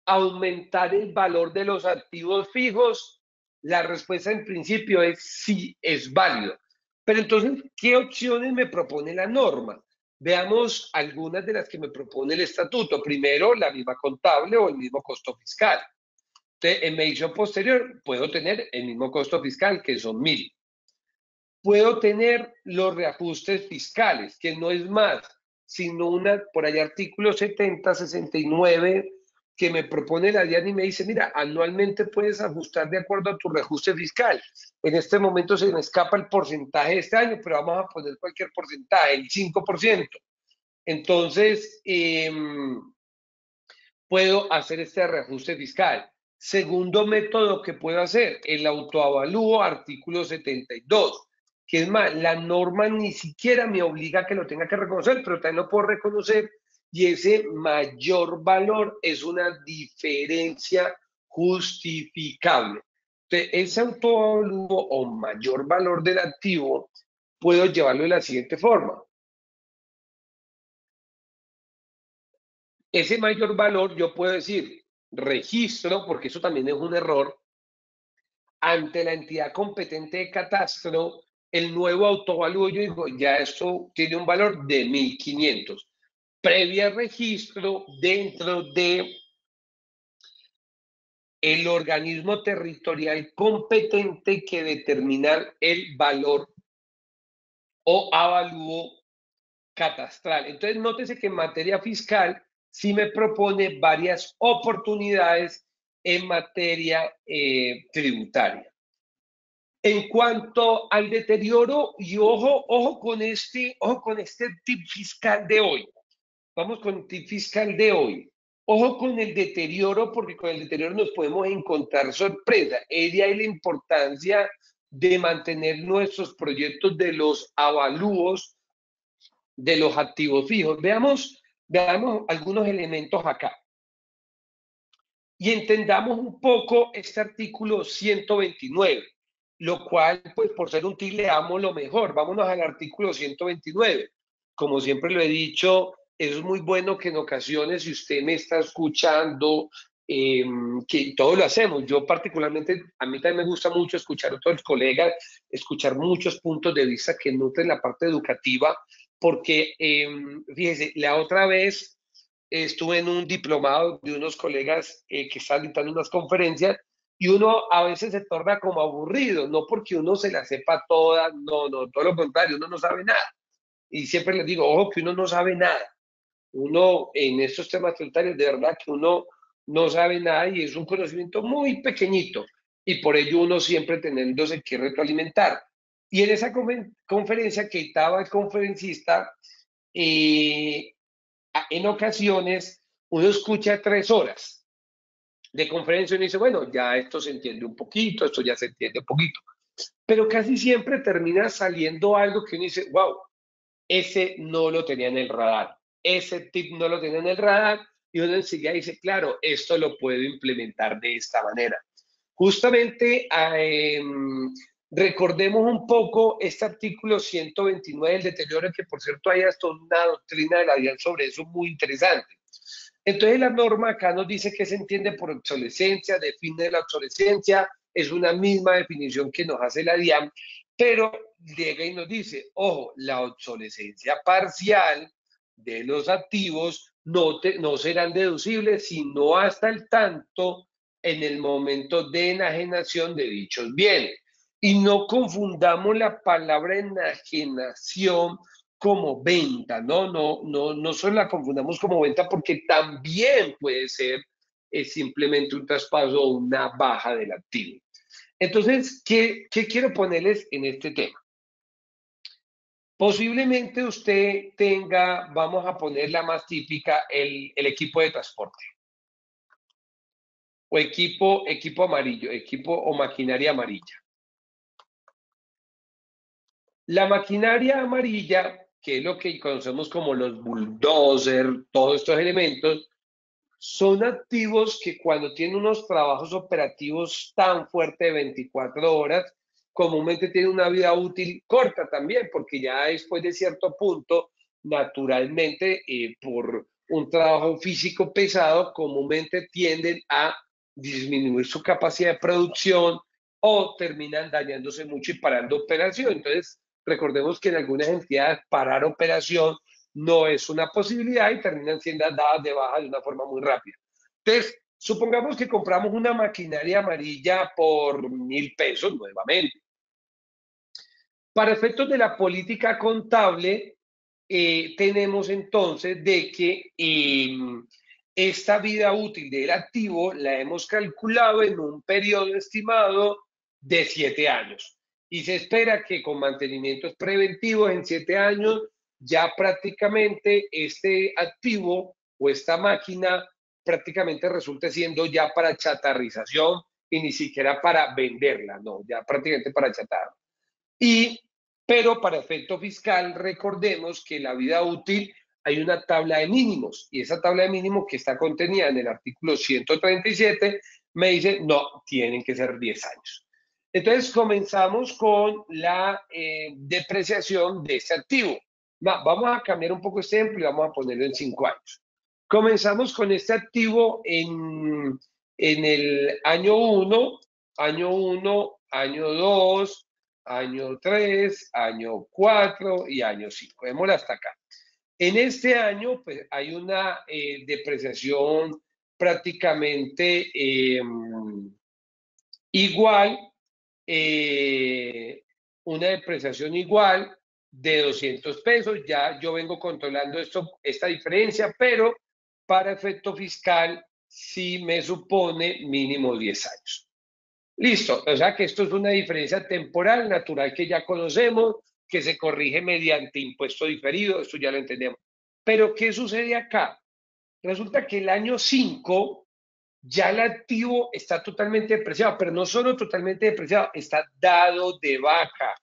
aumentar el valor de los activos fijos? La respuesta en principio es sí, es válido. Pero entonces, ¿qué opciones me propone la norma? Veamos algunas de las que me propone el estatuto. Primero, la misma contable o el mismo costo fiscal. Entonces, en medición posterior puedo tener el mismo costo fiscal, que son 1.000. Puedo tener los reajustes fiscales, que no es más, sino por allá artículo 70, 69, que me propone la DIAN y me dice, mira, anualmente puedes ajustar de acuerdo a tu reajuste fiscal. En este momento se me escapa el porcentaje de este año, pero vamos a poner cualquier porcentaje, el 5%. Entonces, puedo hacer este reajuste fiscal. Segundo método que puedo hacer, el autoavalúo, artículo 72. Que es más, la norma ni siquiera me obliga a que lo tenga que reconocer, pero también lo puedo reconocer y ese mayor valor es una diferencia justificable. Entonces, ese autoavalúo o mayor valor del activo puedo llevarlo de la siguiente forma. Ese mayor valor yo puedo decir registro, porque eso también es un error, ante la entidad competente de catastro, el nuevo autovalúo, yo digo, ya esto tiene un valor de 1.500. Previa registro dentro de el organismo territorial competente que determinar el valor o avalúo catastral. Entonces, nótese que en materia fiscal sí me propone varias oportunidades en materia tributaria. En cuanto al deterioro, y ojo con este tip fiscal de hoy. Vamos con el tip fiscal de hoy. Ojo con el deterioro, porque con el deterioro nos podemos encontrar sorpresa. Es de ahí la importancia de mantener nuestros proyectos de los avalúos de los activos fijos. Veamos algunos elementos acá. Y entendamos un poco este artículo 129, lo cual, pues por ser un TIC le damos lo mejor. Vámonos al artículo 129. Como siempre lo he dicho, es muy bueno que en ocasiones, si usted me está escuchando, que todo lo hacemos. Yo particularmente, a mí también me gusta mucho escuchar a otros colegas, escuchar muchos puntos de vista que nutren la parte educativa, porque fíjese, la otra vez estuve en un diplomado de unos colegas que están dictando unas conferencias y uno a veces se torna como aburrido, no porque uno se la sepa toda, no, no, todo lo contrario, uno no sabe nada. Y siempre les digo, ojo, que uno no sabe nada. Uno en estos temas tributarios, de verdad que uno no sabe nada y es un conocimiento muy pequeñito y por ello uno siempre teniéndose que retroalimentar. Y en esa conferencia que estaba el conferencista, eh, en ocasiones uno escucha 3 horas de conferencia y uno dice, bueno, ya esto se entiende un poquito, esto ya se entiende un poquito, pero casi siempre termina saliendo algo que uno dice, wow, ese no lo tenía en el radar, ese tip no lo tenía en el radar y uno enseguida dice, claro, esto lo puedo implementar de esta manera. Justamente recordemos un poco este artículo 129 del deterioro, que por cierto hay hasta una doctrina de la DIAN sobre eso muy interesante. Entonces la norma acá nos dice que se entiende por obsolescencia, define la obsolescencia, es una misma definición que nos hace la DIAN, pero llega y nos dice, ojo, la obsolescencia parcial de los activos no serán deducibles sino hasta el tanto en el momento de enajenación de dichos bienes. Y no confundamos la palabra enajenación como venta, no solo la confundamos como venta porque también puede ser simplemente un traspaso o una baja del activo. Entonces, ¿qué quiero ponerles en este tema? Posiblemente usted tenga, vamos a poner la más típica, el equipo de transporte. O equipo amarillo, equipo o maquinaria amarilla. La maquinaria amarilla, que es lo que conocemos como los bulldozers, todos estos elementos, son activos que cuando tienen unos trabajos operativos tan fuertes de 24 horas, comúnmente tienen una vida útil corta también, porque ya después de cierto punto, naturalmente, por un trabajo físico pesado, comúnmente tienden a disminuir su capacidad de producción o terminan dañándose mucho y parando operación. Entonces, recordemos que en algunas entidades parar operación no es una posibilidad y terminan siendo dadas de baja de una forma muy rápida. Entonces, supongamos que compramos una maquinaria amarilla por 1.000 pesos nuevamente. Para efectos de la política contable, tenemos entonces de que esta vida útil del activo la hemos calculado en un periodo estimado de 7 años. Y se espera que con mantenimientos preventivos en 7 años ya prácticamente este activo o esta máquina prácticamente resulte siendo ya para chatarrización y ni siquiera para venderla, no, ya prácticamente para chatarra. Pero para efecto fiscal, recordemos que la vida útil hay una tabla de mínimos y esa tabla de mínimos que está contenida en el artículo 137 me dice, no, tienen que ser 10 años. Entonces comenzamos con la depreciación de este activo. Vamos a cambiar un poco este ejemplo y vamos a ponerlo en 5 años. Comenzamos con este activo en el año 1, año 2, año 3, año 4 y año 5. Démoslo hasta acá. En este año pues, hay una depreciación prácticamente igual, una depreciación igual de 200 pesos. Ya yo vengo controlando esta diferencia, pero para efecto fiscal sí me supone mínimo 10 años. Listo, o sea que esto es una diferencia temporal, natural, que ya conocemos, que se corrige mediante impuesto diferido, esto ya lo entendemos. Pero, ¿qué sucede acá? Resulta que el año 5 ya el activo está totalmente depreciado, pero no solo totalmente depreciado, está dado de baja.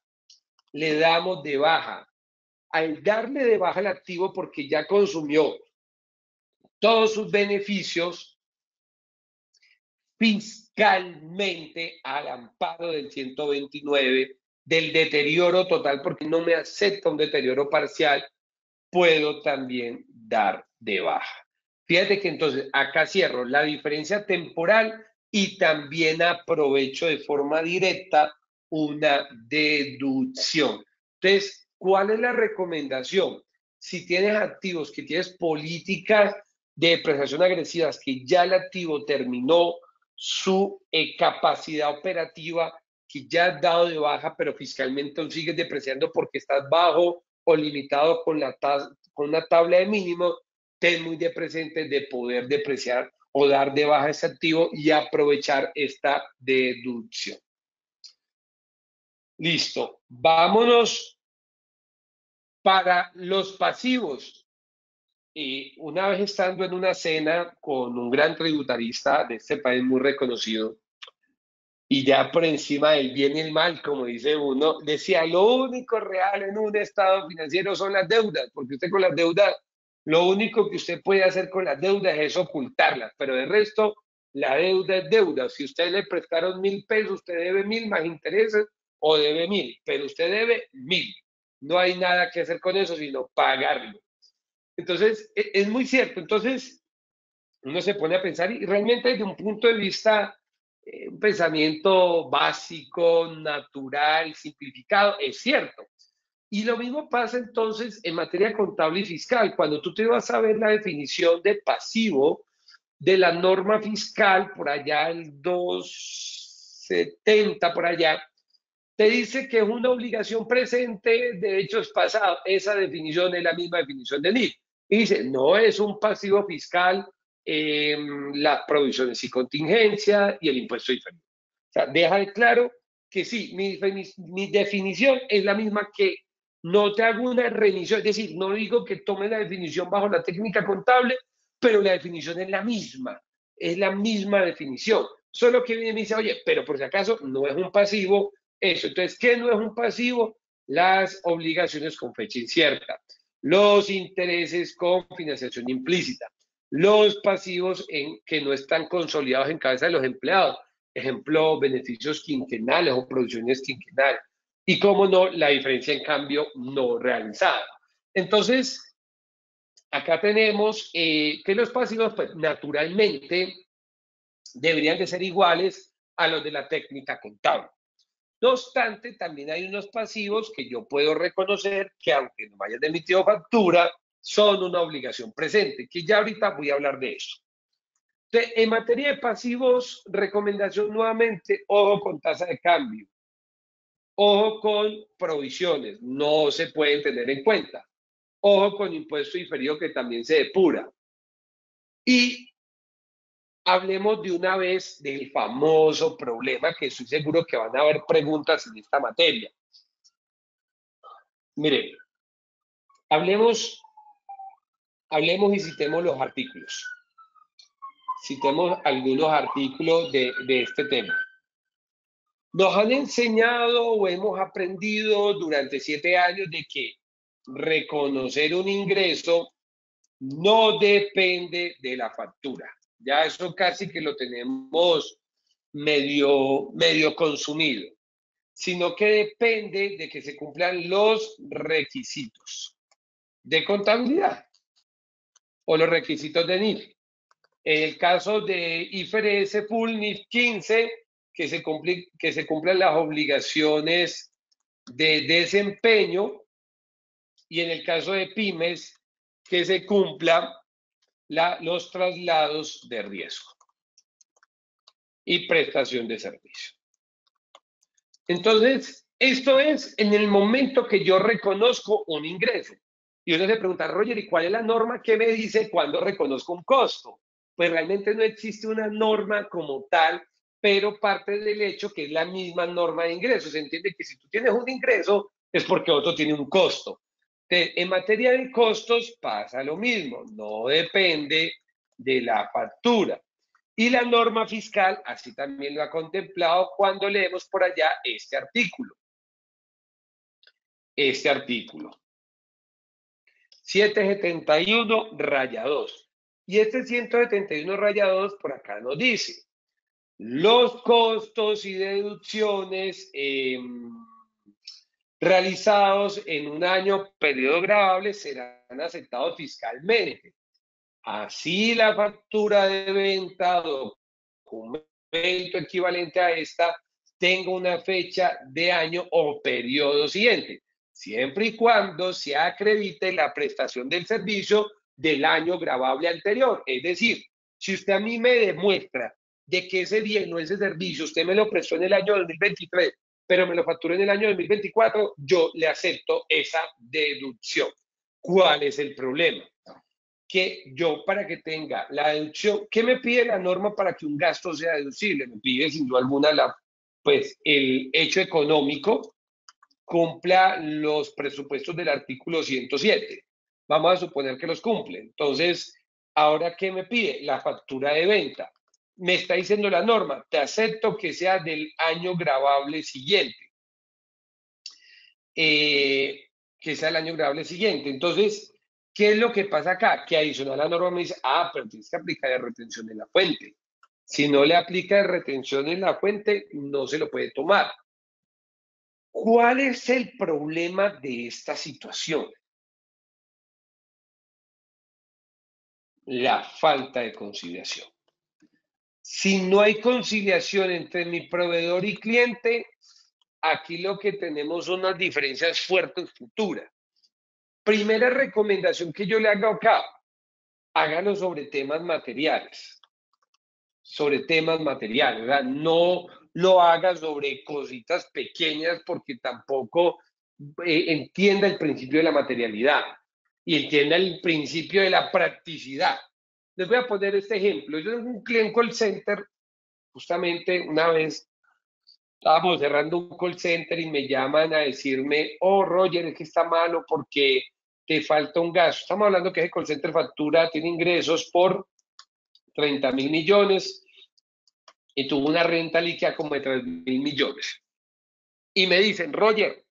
Le damos de baja. Al darle de baja el activo porque ya consumió todos sus beneficios, fiscalmente al amparo del 129 del deterioro total, porque no me acepta un deterioro parcial, puedo también dar de baja. Fíjate que entonces acá cierro la diferencia temporal y también aprovecho de forma directa una deducción. Entonces, ¿cuál es la recomendación? Si tienes activos que tienes políticas de depreciación agresivas, que ya el activo terminó su capacidad operativa, que ya has dado de baja, pero fiscalmente aún sigues depreciando porque estás bajo o limitado con una tabla de mínimos, ten muy de presente de poder depreciar o dar de baja ese activo y aprovechar esta deducción. Listo. Vámonos para los pasivos. Y una vez estando en una cena con un gran tributarista de este país muy reconocido, y ya por encima del bien y el mal, como dice uno, decía, lo único real en un estado financiero son las deudas, porque usted con las deudas, lo único que usted puede hacer con las deudas es ocultarlas, pero de resto, la deuda es deuda. Si usted le prestaron 1.000 pesos, usted debe 1.000 más intereses o debe 1.000, pero usted debe 1.000. No hay nada que hacer con eso, sino pagarlo. Entonces, es muy cierto. Entonces, uno se pone a pensar y realmente desde un punto de vista, un pensamiento básico, natural, simplificado, es cierto. Y lo mismo pasa entonces en materia contable y fiscal. Cuando tú te vas a ver la definición de pasivo de la norma fiscal, por allá el 270, por allá, te dice que es una obligación presente de hechos pasados. Esa definición es la misma definición del NIF. Y dice, no es un pasivo fiscal las provisiones y contingencia y el impuesto diferido. O sea, deja de claro que sí, mi definición es la misma, que no te hago una remisión, es decir, no digo que tome la definición bajo la técnica contable, pero la definición es la misma definición. Solo que viene y me dice, oye, pero por si acaso no es un pasivo eso. Entonces, ¿qué no es un pasivo? Las obligaciones con fecha incierta, los intereses con financiación implícita, los pasivos que no están consolidados en cabeza de los empleados, ejemplo, beneficios quinquenales o producciones quinquenales, y cómo no, la diferencia en cambio no realizada. Entonces, acá tenemos que los pasivos, pues, naturalmente deberían de ser iguales a los de la técnica contable. No obstante, también hay unos pasivos que yo puedo reconocer que, aunque no me hayan emitido factura, son una obligación presente, que ya ahorita voy a hablar de eso. Entonces, en materia de pasivos, recomendación nuevamente, ojo con tasa de cambio, ojo con provisiones, no se pueden tener en cuenta, ojo con impuesto diferido que también se depura. Y hablemos de una vez del famoso problema, que estoy seguro que van a haber preguntas en esta materia. Mire, hablemos y citemos los artículos. Citemos algunos artículos de este tema. Nos han enseñado o hemos aprendido durante 7 años de que reconocer un ingreso no depende de la factura. Ya eso casi que lo tenemos medio consumido, sino que depende de que se cumplan los requisitos de contabilidad o los requisitos de NIF. En el caso de IFRS Full NIF 15, que se cumplan las obligaciones de desempeño, y en el caso de pymes, que se cumplan los traslados de riesgo y prestación de servicio. Entonces, esto es en el momento que yo reconozco un ingreso. Y uno se pregunta, Roger, ¿y cuál es la norma que me dice cuando reconozco un costo? Pues realmente no existe una norma como tal, pero parte del hecho que es la misma norma de ingresos. Se entiende que si tú tienes un ingreso es porque otro tiene un costo. En materia de costos pasa lo mismo, no depende de la factura. Y la norma fiscal así también lo ha contemplado cuando leemos por allá este artículo. Este artículo. 771-2. Y este 171-2 por acá nos dice, los costos y deducciones realizados en un año periodo gravable serán aceptados fiscalmente. Así la factura de venta, documento equivalente a esta, tenga una fecha de año o periodo siguiente. siempre y cuando se acredite la prestación del servicio del año gravable anterior. Es decir, si usted a mí me demuestra de que ese bien o ese servicio usted me lo prestó en el año 2023, pero me lo facturó en el año 2024, yo le acepto esa deducción. ¿Cuál es el problema? Que yo, para que tenga la deducción, ¿qué me pide la norma para que un gasto sea deducible? Me pide sin duda alguna pues el hecho económico cumpla los presupuestos del artículo 107. Vamos a suponer que los cumple. Entonces, ¿ahora qué me pide? La factura de venta. Me está diciendo la norma, te acepto que sea del año gravable siguiente. Que sea el año gravable siguiente. Entonces, ¿qué es lo que pasa acá? Que adicional a la norma me dice, pero tienes que aplicar de retención en la fuente. Si no le aplica de retención en la fuente, no se lo puede tomar. ¿Cuál es el problema de esta situación? La falta de conciliación. Si no hay conciliación entre mi proveedor y cliente, aquí lo que tenemos son unas diferencias fuertes futuras. Primera recomendación que yo le hago acá, hágalo sobre temas materiales. Sobre temas materiales, ¿verdad? No lo haga sobre cositas pequeñas porque tampoco entienda el principio de la materialidad y entienda el principio de la practicidad. Les voy a poner este ejemplo. Yo tengo un cliente call center, justamente una vez estábamos cerrando un call center y me llaman a decirme, oh, Roger, es que está malo porque te falta un gasto. Estamos hablando que ese call center factura, tiene ingresos por 30.000 millones y tuvo una renta líquida como de 3.000 millones. Y me dicen, Roger,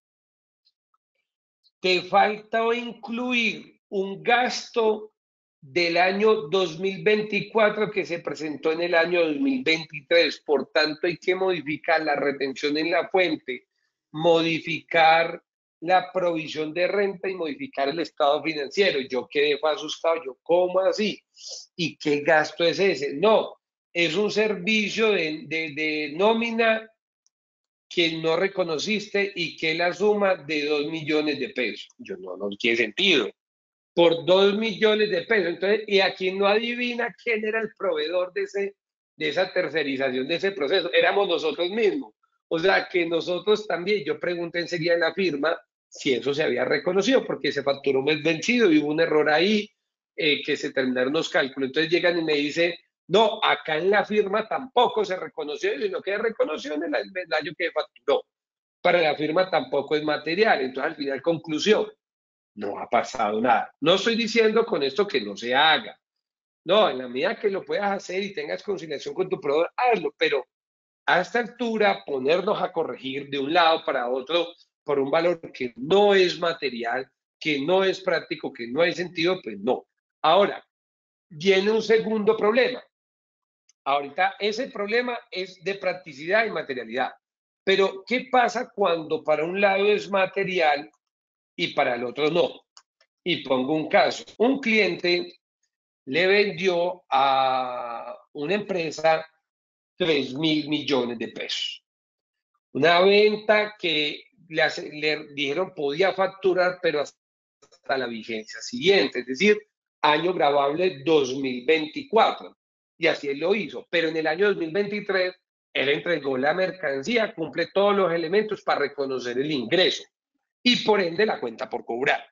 te falta incluir un gasto del año 2024 que se presentó en el año 2023. Por tanto, hay que modificar la retención en la fuente, modificar la provisión de renta y modificar el estado financiero. Yo quedé asustado. Yo, ¿cómo así? ¿Y qué gasto es ese? No, es un servicio de nómina que no reconociste y que la suma de 2 millones de pesos. Yo no tiene sentido. Por 2 millones de pesos. Entonces, y aquí no adivina quién era el proveedor de esa tercerización, de ese proceso. Éramos nosotros mismos. O sea, que nosotros también, yo pregunté enseguida en la firma si eso se había reconocido, porque se facturó un mes vencido y hubo un error ahí, que se terminaron los cálculos. Entonces llegan y me dicen, no, acá en la firma tampoco se reconoció, sino que reconoció en el año que facturó. Para la firma tampoco es material. Entonces, al final, conclusión, no ha pasado nada. No estoy diciendo con esto que no se haga. No, en la medida que lo puedas hacer y tengas conciliación con tu proveedor, hazlo. Pero a esta altura, ponernos a corregir de un lado para otro por un valor que no es material, que no es práctico, que no hay sentido, pues no. Ahora, viene un segundo problema. Ahorita ese problema es de practicidad y materialidad. Pero, ¿qué pasa cuando para un lado es material y para el otro no? Y pongo un caso. Un cliente le vendió a una empresa 3.000 millones de pesos. Una venta que le dijeron podía facturar, pero hasta la vigencia siguiente, es decir, año gravable 2024. Y así él lo hizo. Pero en el año 2023, él entregó la mercancía, cumple todos los elementos para reconocer el ingreso y por ende la cuenta por cobrar.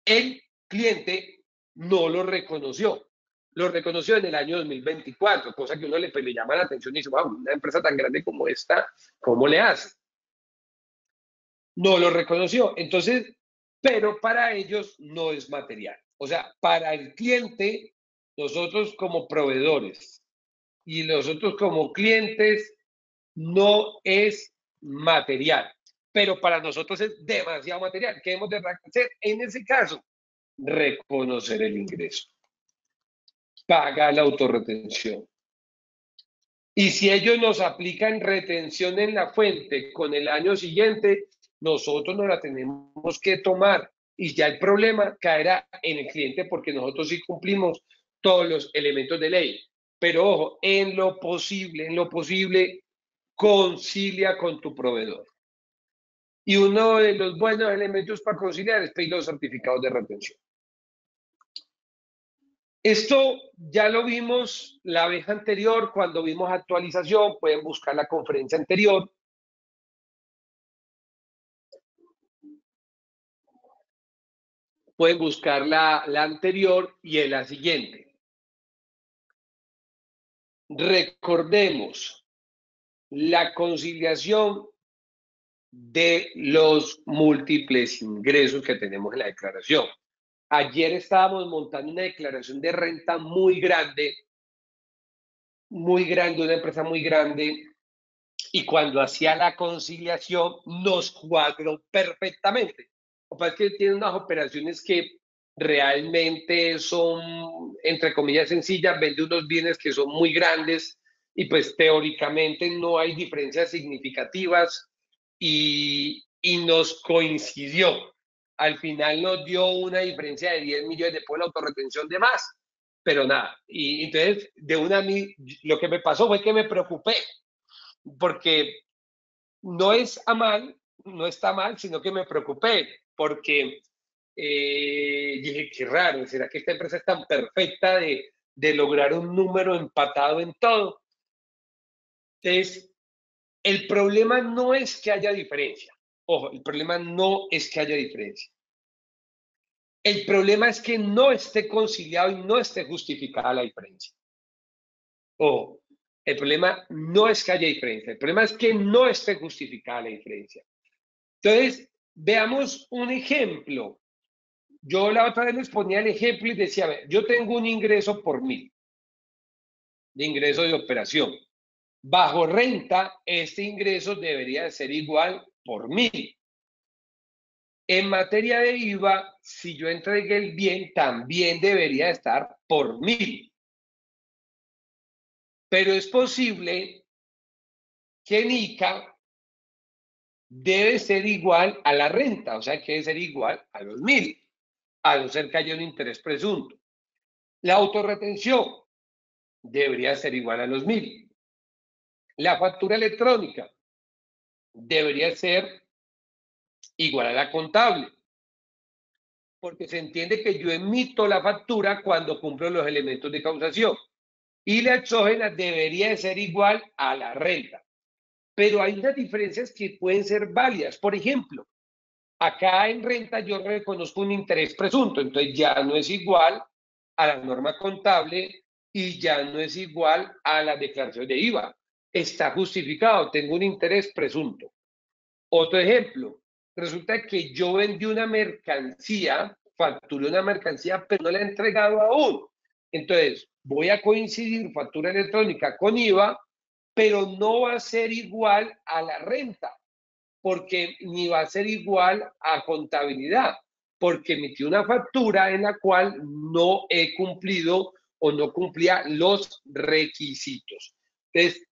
El cliente no lo reconoció. Lo reconoció en el año 2024, cosa que uno le llama la atención y dice, wow, una empresa tan grande como esta, ¿cómo le hace? No lo reconoció. Entonces, pero para ellos no es material. O sea, para el cliente, nosotros como proveedores y nosotros como clientes, no es material. Pero para nosotros es demasiado material. ¿Qué hemos de hacer en ese caso? Reconocer el ingreso. Paga la autorretención. Y si ellos nos aplican retención en la fuente con el año siguiente, nosotros no la tenemos que tomar y ya el problema caerá en el cliente porque nosotros sí cumplimos todos los elementos de ley. Pero ojo, en lo posible, concilia con tu proveedor. Y uno de los buenos elementos para conciliar es pedir los certificados de retención. Esto ya lo vimos la vez anterior, cuando vimos actualización, pueden buscar la conferencia anterior. Pueden buscar la anterior y en la siguiente. Recordemos la conciliación de los múltiples ingresos que tenemos en la declaración. Ayer estábamos montando una declaración de renta muy grande, una empresa muy grande, y cuando hacía la conciliación nos cuadró perfectamente. Lo que pasa es que tiene unas operaciones que realmente son, entre comillas, sencillas, vende unos bienes que son muy grandes y pues teóricamente no hay diferencias significativas y nos coincidió. Al final nos dio una diferencia de 10 millones después de la autorretención de más, pero nada. Y entonces, lo que me pasó fue que me preocupé, porque no es a mal, no está mal, sino que me preocupé, porque dije, qué raro, ¿será que esta empresa es tan perfecta de lograr un número empatado en todo? Entonces, el problema no es que haya diferencia. Ojo, el problema no es que haya diferencia. El problema es que no esté conciliado y no esté justificada la diferencia. Ojo, el problema no es que haya diferencia, el problema es que no esté justificada la diferencia. Entonces, veamos un ejemplo. Yo la otra vez les ponía el ejemplo y decía, a ver, yo tengo un ingreso por 1.000 de ingreso de operación. Bajo renta, este ingreso debería ser igual por 1.000. En materia de IVA, si yo entregué el bien, también debería estar por 1.000. Pero es posible que en ICA debe ser igual a la renta, o sea, que debe ser igual a los 1.000, a no ser que haya un interés presunto. La autorretención debería ser igual a los 1.000. La factura electrónica debería ser igual a la contable, porque se entiende que yo emito la factura cuando cumplo los elementos de causación. Y la exógena debería de ser igual a la renta. Pero hay unas diferencias que pueden ser válidas. Por ejemplo, acá en renta yo reconozco un interés presunto, entonces ya no es igual a la norma contable y ya no es igual a la declaración de IVA. Está justificado, tengo un interés presunto. Otro ejemplo, resulta que yo vendí una mercancía, facturé una mercancía, pero no la he entregado aún. Entonces, voy a coincidir factura electrónica con IVA, pero no va a ser igual a la renta, porque ni va a ser igual a contabilidad, porque emití una factura en la cual no he cumplido o no cumplía los requisitos. Entonces,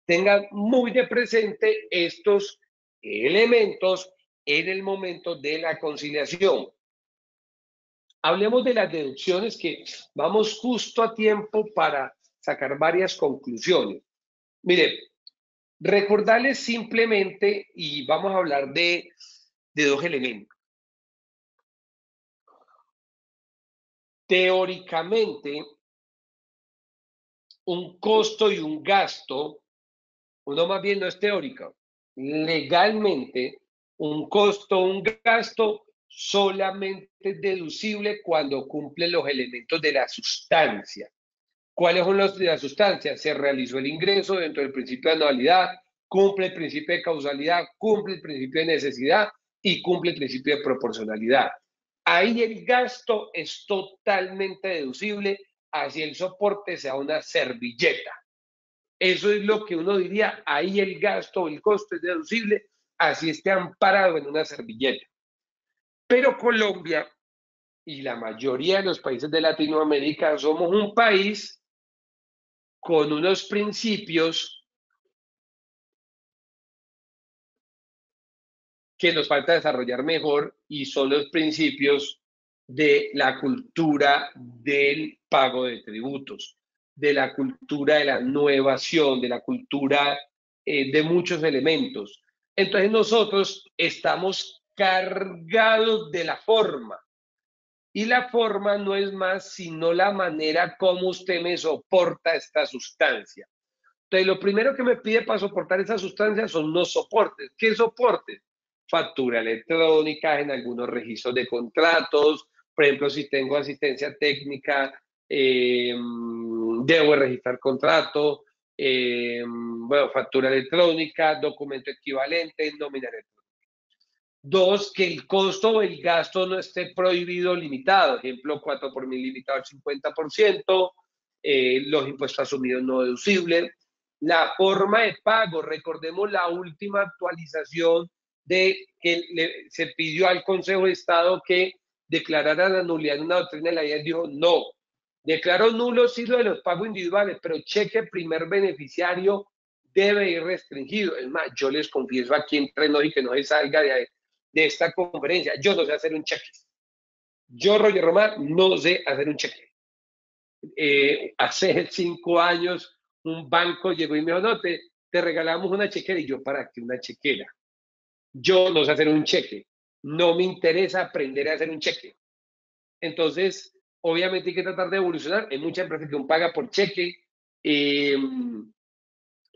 tengan muy de presente estos elementos en el momento de la conciliación. Hablemos de las deducciones, que vamos justo a tiempo para sacar varias conclusiones. Mire, recordarles simplemente, y vamos a hablar de dos elementos. Teóricamente, un costo y un gasto, uno más bien no es teórico, legalmente, un costo o un gasto solamente es deducible cuando cumple los elementos de la sustancia. ¿Cuáles son los de la sustancia? Se realizó el ingreso dentro del principio de anualidad, cumple el principio de causalidad, cumple el principio de necesidad y cumple el principio de proporcionalidad. Ahí el gasto es totalmente deducible, así el soporte sea una servilleta. Eso es lo que uno diría, ahí el gasto o el costo es deducible, así esté amparado en una servilleta. Pero Colombia y la mayoría de los países de Latinoamérica somos un país con unos principios que nos falta desarrollar mejor, y son los principios de la cultura del pago de tributos, de la cultura de la innovación, de la cultura de muchos elementos. Entonces nosotros estamos cargados de la forma. Y la forma no es más sino la manera como usted me soporta esta sustancia. Entonces, lo primero que me pide para soportar esa sustancia son los soportes. ¿Qué soportes? Factura electrónica, en algunos registros de contratos. Por ejemplo, si tengo asistencia técnica, debo registrar contrato. Bueno, factura electrónica, documento equivalente, nómina electrónica. Dos, que el costo o el gasto no esté prohibido o limitado. Ejemplo, 4 por mil limitado al 50%, los impuestos asumidos no deducibles. La forma de pago, recordemos la última actualización de que se pidió al Consejo de Estado que declarara la nulidad en una doctrina de la ley, dijo no. Declaró nulo sí lo de los pagos individuales, pero cheque primer beneficiario debe ir restringido. Es más, yo les confieso aquí entre nos y que no se salga de esta conferencia, yo no sé hacer un cheque. Yo, Roger Román, no sé hacer un cheque. Hace 5 años un banco llegó y me dijo, no, te regalamos una chequera. Y yo, ¿para qué una chequera? Yo no sé hacer un cheque. No me interesa aprender a hacer un cheque. Entonces, obviamente hay que tratar de evolucionar. Hay muchas empresas que uno paga por cheque.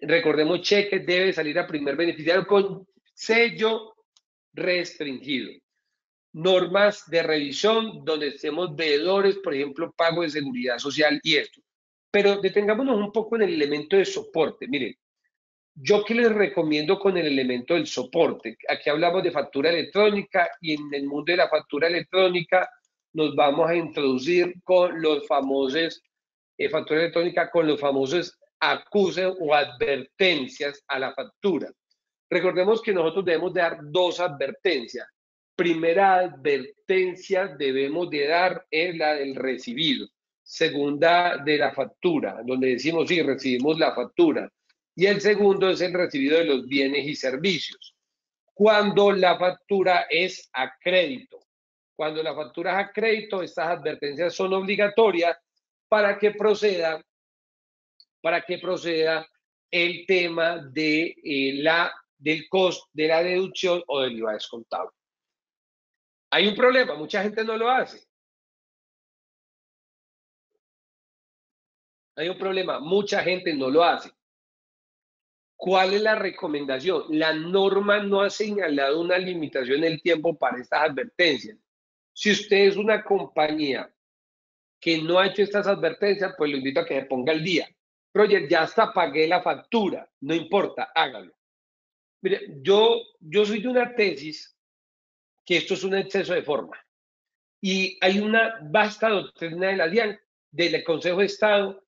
Recordemos, cheque debe salir a primer beneficiario con sello restringido. Normas de revisión donde estemos veedores, por ejemplo, pago de seguridad social y esto. Pero detengámonos un poco en el elemento de soporte. Miren, yo que les recomiendo con el elemento del soporte. Aquí hablamos de factura electrónica y en el mundo de la factura electrónica nos vamos a introducir con los famosos, factura electrónica con los famosos acuses o advertencias a la factura. Recordemos que nosotros debemos dar 2 advertencias. Primera advertencia debemos de dar es la del recibido. Segunda, de la factura, donde decimos sí, recibimos la factura. Y el segundo es el recibido de los bienes y servicios. Cuando la factura es a crédito. Cuando la factura es a crédito, estas advertencias son obligatorias para que proceda el tema de del costo de la deducción o del IVA descontable. Hay un problema, mucha gente no lo hace. Hay un problema, mucha gente no lo hace. ¿Cuál es la recomendación? La norma no ha señalado una limitación en el tiempo para estas advertencias. Si usted es una compañía que no ha hecho estas advertencias, pues lo invito a que se ponga al día. Roger, ya hasta pagué la factura, no importa, hágalo. Mire, yo soy de una tesis que esto es un exceso de forma. Y hay una vasta doctrina de la DIAN, del Consejo de Estado,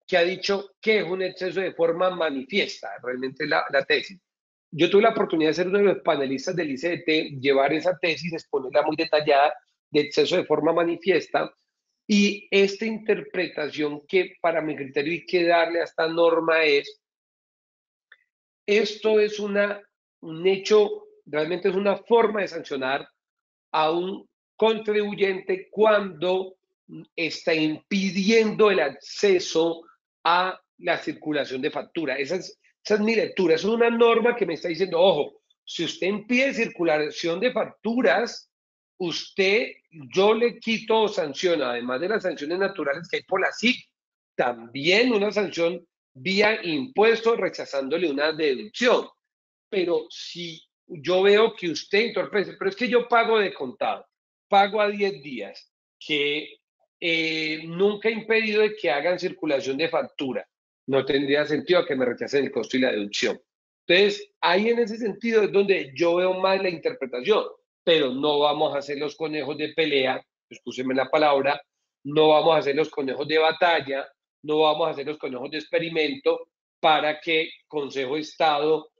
que ha dicho que es un exceso de forma manifiesta, realmente la tesis. Yo tuve la oportunidad de ser uno de los panelistas del ICDT, llevar esa tesis, exponerla muy detallada de exceso de forma manifiesta, y esta interpretación que para mi criterio hay que darle a esta norma es, esto es un hecho, realmente es una forma de sancionar a un contribuyente cuando está impidiendo el acceso a la circulación de factura. Esa es mi lectura. Es una norma que me está diciendo, ojo, si usted impide circulación de facturas, yo le quito o sanciono, además de las sanciones naturales que hay por la SIC, también una sanción vía impuesto rechazándole una deducción. Pero si yo veo que usted entorpece, pero es que yo pago de contado, pago a 10 días, que nunca he impedido de que hagan circulación de factura, no tendría sentido que me rechacen el costo y la deducción. Entonces, ahí en ese sentido es donde yo veo más la interpretación, pero no vamos a hacer los conejos de pelea, escúcheme la palabra, no vamos a hacer los conejos de batalla, no vamos a hacer los conejos de experimento para que Consejo de Estado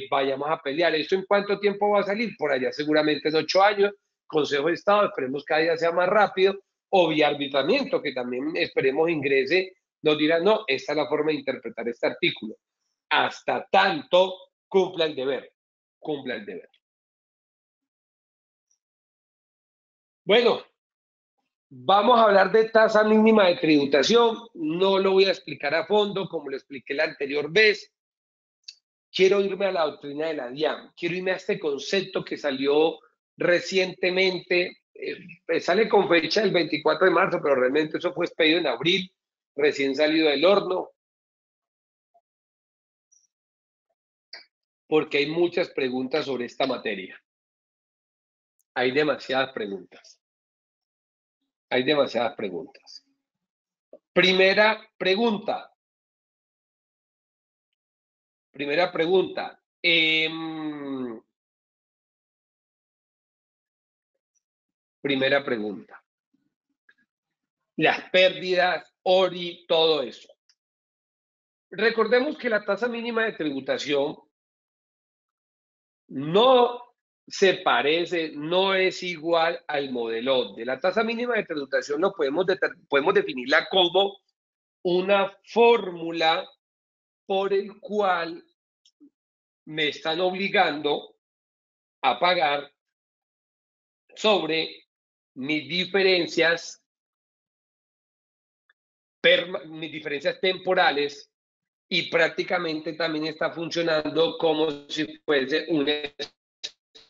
vayamos a pelear. ¿Esto en cuánto tiempo va a salir? Por allá seguramente en 8 años. Consejo de Estado, esperemos que cada día sea más rápido, o vía arbitramiento, que también esperemos ingrese, nos dirán, no, esta es la forma de interpretar este artículo. Hasta tanto cumpla el deber, cumpla el deber. Bueno, vamos a hablar de tasa mínima de tributación. No lo voy a explicar a fondo como lo expliqué la anterior vez. quiero irme a la doctrina de la DIAN, quiero irme a este concepto que salió recientemente, sale con fecha el 24 de marzo, pero realmente eso fue expedido en abril, recién salido del horno, porque hay muchas preguntas sobre esta materia. Hay demasiadas preguntas. Hay demasiadas preguntas. Primera pregunta. Primera pregunta. Primera pregunta. Las pérdidas, ORI, todo eso. Recordemos que la tasa mínima de tributación no se parece, no es igual al modelo de la tasa mínima de tributación. Lo podemos definirla como una fórmula por el cual me están obligando a pagar sobre mis diferencias temporales, y prácticamente también está funcionando como si fuese una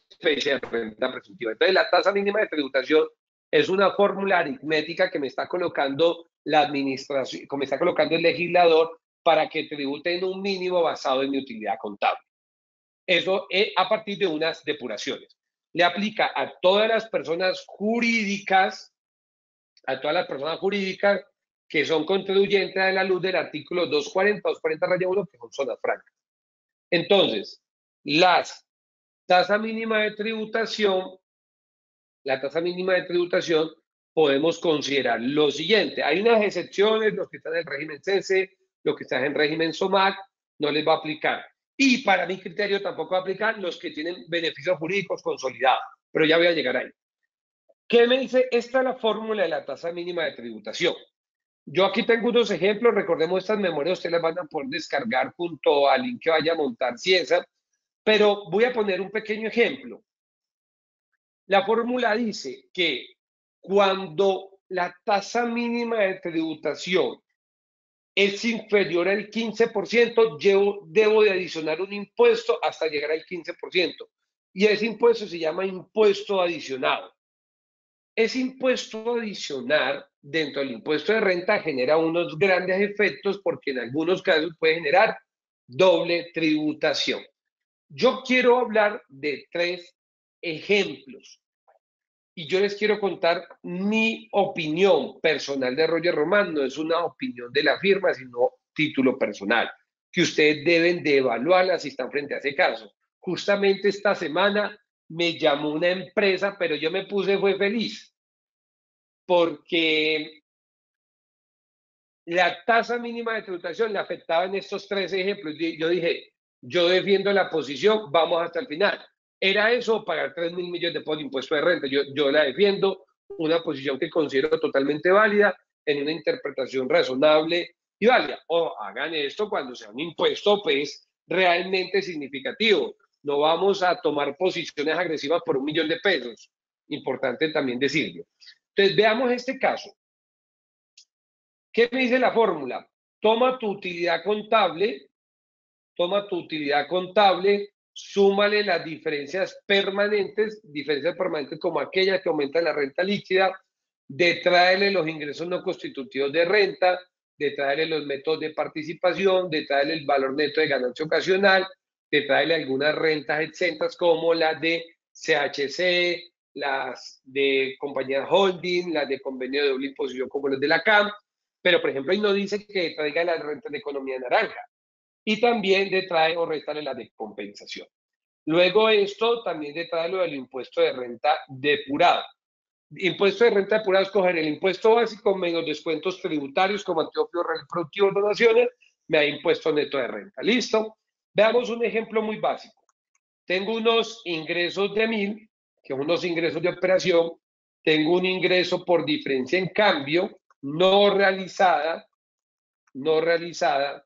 especie de renta presuntiva. Entonces, la tasa mínima de tributación es una fórmula aritmética que me está colocando la administración, que me está colocando el legislador para que tribute en un mínimo basado en mi utilidad contable. Eso es a partir de unas depuraciones. Le aplica a todas las personas jurídicas, que son contribuyentes a la luz del artículo 240, 240-1, que son zonas francas. Entonces, la tasa mínima de tributación, podemos considerar lo siguiente. Hay unas excepciones, los que están en el régimen CESE, los que están en régimen SOMAC, no les va a aplicar. Y para mi criterio tampoco va a aplicar los que tienen beneficios jurídicos consolidados, pero ya voy a llegar ahí. ¿Qué me dice? Esta es la fórmula de la tasa mínima de tributación. Yo aquí tengo unos ejemplos, recordemos estas memorias, ustedes las van a poder descargar junto al link que vaya a montar Ciesa, pero voy a poner un pequeño ejemplo. La fórmula dice que cuando la tasa mínima de tributación es inferior al 15%, yo debo de adicionar un impuesto hasta llegar al 15%. Y ese impuesto se llama impuesto adicionado. Ese impuesto adicional dentro del impuesto de renta genera unos grandes efectos porque en algunos casos puede generar doble tributación. Yo quiero hablar de 3 ejemplos y yo les quiero contar mi opinión personal de Roger Román. No es una opinión de la firma, sino título personal, que ustedes deben de evaluarla si están frente a ese caso. Justamente esta semana me llamó una empresa, pero yo me puse, fue feliz, porque la tasa mínima de tributación le afectaba en estos 3 ejemplos. Yo dije, yo defiendo la posición, vamos hasta el final. ¿Era eso pagar 3.000 millones de pesos de impuesto de renta? Yo la defiendo, una posición que considero totalmente válida, en una interpretación razonable y válida. O hagan esto cuando sea un impuesto, pues, realmente significativo. No vamos a tomar posiciones agresivas por 1 millón de pesos. Importante también decirlo. Entonces, veamos este caso. ¿Qué me dice la fórmula? Toma tu utilidad contable, súmale las diferencias permanentes como aquellas que aumentan la renta líquida, detráele los ingresos no constitutivos de renta, detráele los métodos de participación, detráele el valor neto de ganancia ocasional, detráele algunas rentas exentas como las de CHC, las de compañía holding, las de convenio de doble imposición como las de la CAM, pero por ejemplo ahí no dice que traiga las rentas de economía naranja, y también detrae o restale la de compensación. Luego esto también detrae lo del impuesto de renta depurado. Impuesto de renta depurado es coger el impuesto básico menos descuentos tributarios como antiopio, productivo, donaciones, me da impuesto neto de renta. ¿Listo? Veamos un ejemplo muy básico. Tengo unos ingresos de 1.000, que son unos ingresos de operación. Tengo un ingreso por diferencia en cambio no realizada de 1.000.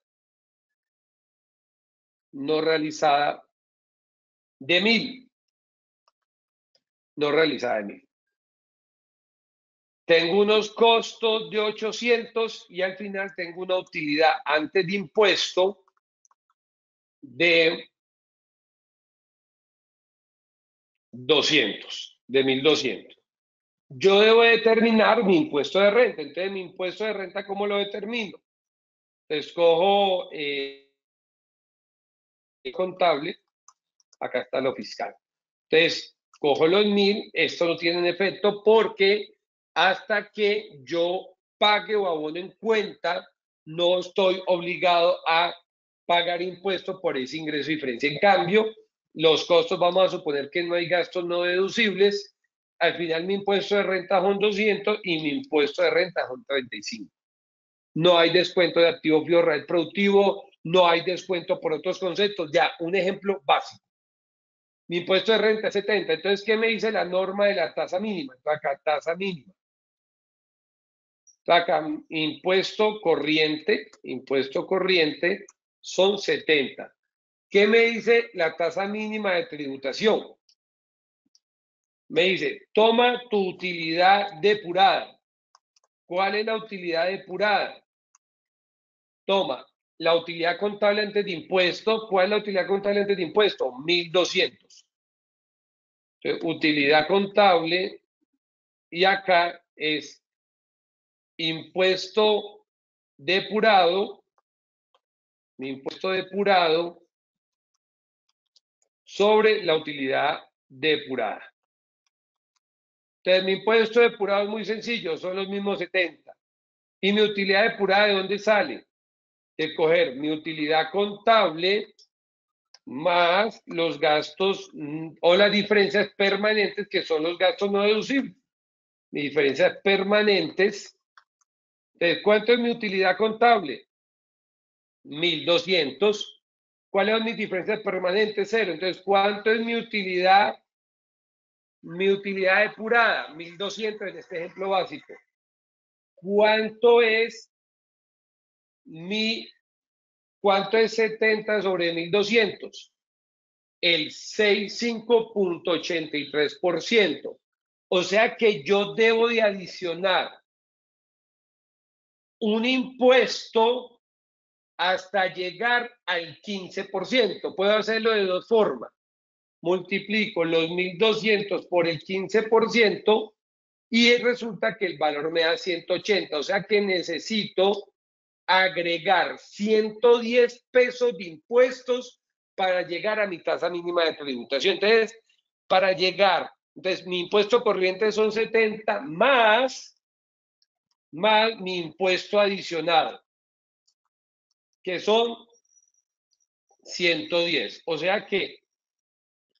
No realizada de 1.000. Tengo unos costos de 800 y al final tengo una utilidad antes de impuesto de 1.200. Yo debo determinar mi impuesto de renta. Entonces, mi impuesto de renta, ¿cómo lo determino? Escojo contable, acá está lo fiscal. Entonces, cojo los 1.000, esto no tiene efecto porque hasta que yo pague o abone en cuenta, no estoy obligado a pagar impuestos por ese ingreso diferencia. En cambio, los costos, vamos a suponer que no hay gastos no deducibles, al final mi impuesto de renta son 200 y mi impuesto de renta son 35. No hay descuento de activo fijo real productivo, no hay descuento por otros conceptos. Ya, un ejemplo básico. Mi impuesto de renta es 70. Entonces, ¿qué me dice la norma de la tasa mínima? Acá, tasa mínima. Acá, impuesto corriente son 70. ¿Qué me dice la tasa mínima de tributación? Me dice, toma tu utilidad depurada. ¿Cuál es la utilidad depurada? Toma la utilidad contable antes de impuesto. ¿Cuál es la utilidad contable antes de impuesto? 1.200. Entonces, utilidad contable, y acá es impuesto depurado, mi impuesto depurado sobre la utilidad depurada. Entonces, mi impuesto depurado es muy sencillo, son los mismos 70. ¿Y mi utilidad depurada de dónde sale? De coger mi utilidad contable más los gastos o las diferencias permanentes, que son los gastos no deducibles. Mis diferencias permanentes. Entonces, ¿cuánto es mi utilidad contable? 1.200. ¿Cuáles son mis diferencias permanentes? 0. Entonces, ¿cuánto es mi utilidad? Mi utilidad depurada, 1.200 en este ejemplo básico. ¿Cuánto es cuánto es 70 sobre 1.200? El 65.83%. O sea que yo debo de adicionar un impuesto hasta llegar al 15%. Puedo hacerlo de dos formas. Multiplico los 1.200 por el 15% y resulta que el valor me da 180. O sea que necesito agregar 110 pesos de impuestos para llegar a mi tasa mínima de tributación. Entonces, para llegar, entonces mi impuesto corriente son 70 más mi impuesto adicional, que son 110. O sea que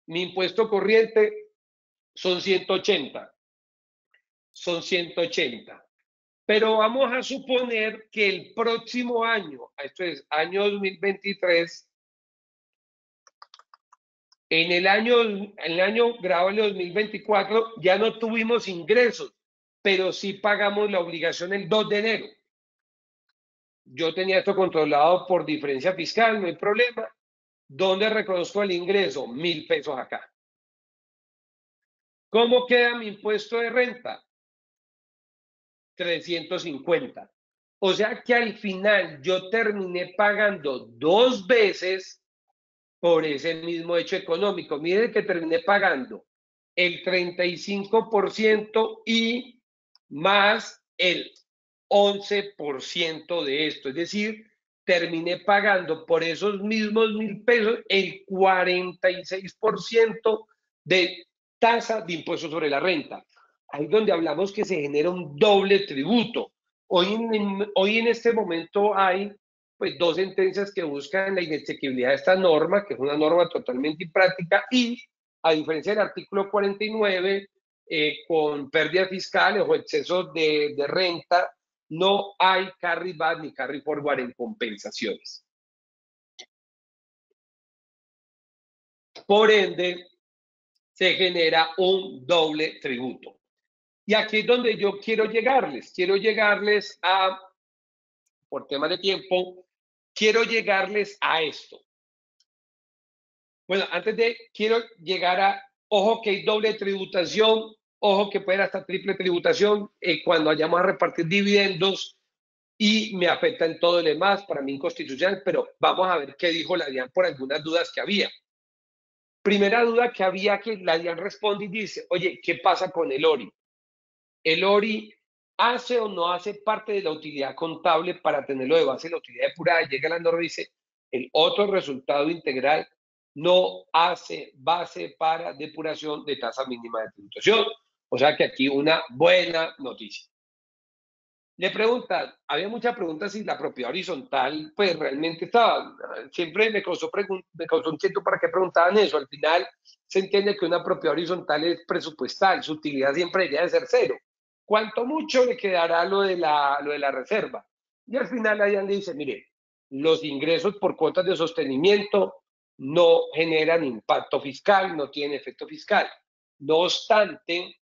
mi impuesto corriente son 180. Son 180. Pero vamos a suponer que el próximo año, esto es año 2023, en el año grabable 2024 ya no tuvimos ingresos, pero sí pagamos la obligación el 2 de enero. Yo tenía esto controlado por diferencia fiscal, no hay problema. ¿Dónde reconozco el ingreso? 1.000 pesos acá. ¿Cómo queda mi impuesto de renta? 350. O sea que al final yo terminé pagando 2 veces por ese mismo hecho económico. Miren que terminé pagando el 35% y más el 11% de esto. Es decir, terminé pagando por esos mismos 1.000 pesos el 46% de tasa de impuesto sobre la renta. Ahí es donde hablamos que se genera un doble tributo. Hoy en este momento hay pues 2 sentencias que buscan la inexequibilidad de esta norma, que es una norma totalmente impráctica, y a diferencia del artículo 49, con pérdidas fiscales o excesos de renta, no hay carry back ni carry forward en compensaciones. Por ende, se genera un doble tributo. Y aquí es donde yo quiero llegarles. Quiero llegarles a, por temas de tiempo, quiero llegarles a esto. Bueno, quiero llegar a, ojo que hay doble tributación, ojo que puede hasta triple tributación cuando vayamos a repartir dividendos. y me afecta en todo lo demás, para mí inconstitucional, pero vamos a ver qué dijo la DIAN por algunas dudas que había. Primera duda que había, que la DIAN responde y dice, oye, ¿qué pasa con el ORI? ¿El ORI hace o no hace parte de la utilidad contable para tenerlo de base la utilidad depurada? Llega la norma y dice, el otro resultado integral no hace base para depuración de tasa mínima de tributación. O sea que aquí una buena noticia. Le preguntan, había muchas preguntas si la propiedad horizontal, pues realmente estaba, siempre me causó un inquietud para qué preguntaban eso. Al final se entiende que una propiedad horizontal es presupuestal, su utilidad siempre debería de ser cero. Cuanto mucho le quedará lo de la reserva. Y al final la DIAN le dice, mire, los ingresos por cuotas de sostenimiento no generan impacto fiscal, no tienen efecto fiscal. No obstante,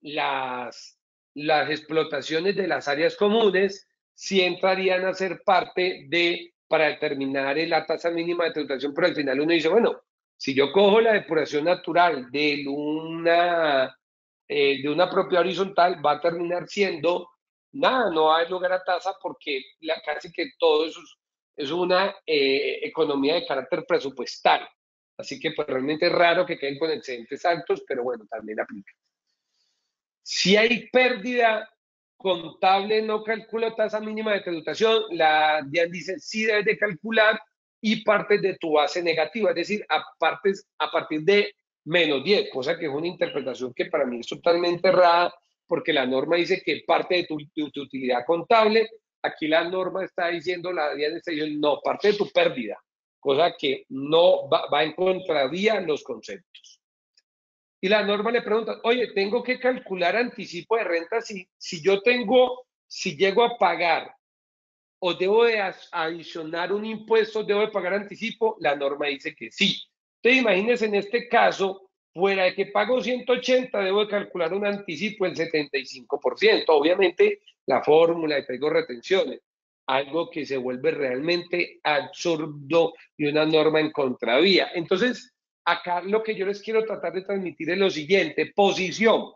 las explotaciones de las áreas comunes sí entrarían a ser parte de, para determinar la tasa mínima de tributación, pero al final uno dice, bueno, si yo cojo la depuración natural de una propiedad horizontal, va a terminar siendo nada, no va a haber lugar a tasa porque casi que todo eso es una economía de carácter presupuestal. Así que pues realmente es raro que queden con excedentes altos, pero bueno, también aplica. Si hay pérdida contable, no calcula tasa mínima de tributación, la DIAN dice sí debes de calcular y partes de tu base negativa, es decir, a partir de -10, cosa que es una interpretación que para mí es totalmente errada, porque la norma dice que parte de tu utilidad contable, aquí la norma está diciendo, la DIAN está diciendo, no, parte de tu pérdida, cosa que no va en contravía los conceptos. Y la norma le pregunta, oye, tengo que calcular anticipo de renta si llego a pagar o debo de adicionar un impuesto, debo de pagar anticipo. La norma dice que sí. Entonces imagínense en este caso, fuera de que pago 180, debo de calcular un anticipo del 75%. Obviamente la fórmula de traigo retenciones, algo que se vuelve realmente absurdo y una norma en contravía. Entonces, acá lo que yo les quiero tratar de transmitir es lo siguiente: posición.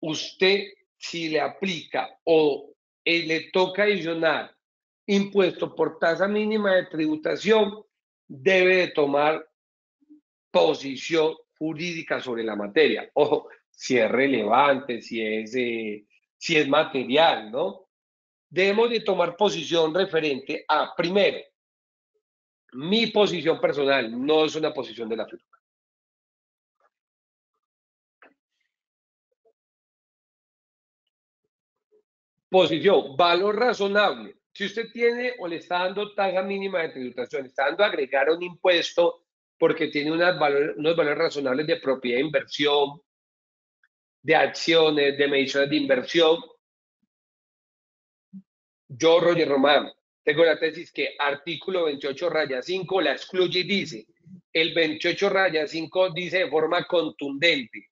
Usted, si le aplica o le toca adicionar impuesto por tasa mínima de tributación, debe de tomar posición jurídica sobre la materia. Ojo, si es relevante, si es material, ¿no? Debemos de tomar posición referente a, primero, mi posición personal, no es una posición de la firma. Posición, valor razonable. Si usted tiene o le está dando tasa mínima de tributación, está dando agregar un impuesto porque tiene unos valores razonables de propiedad de inversión, de acciones, de mediciones de inversión. Yo, Roger Román, tengo la tesis que artículo 28-5 la excluye y dice, el 28-5 dice de forma contundente,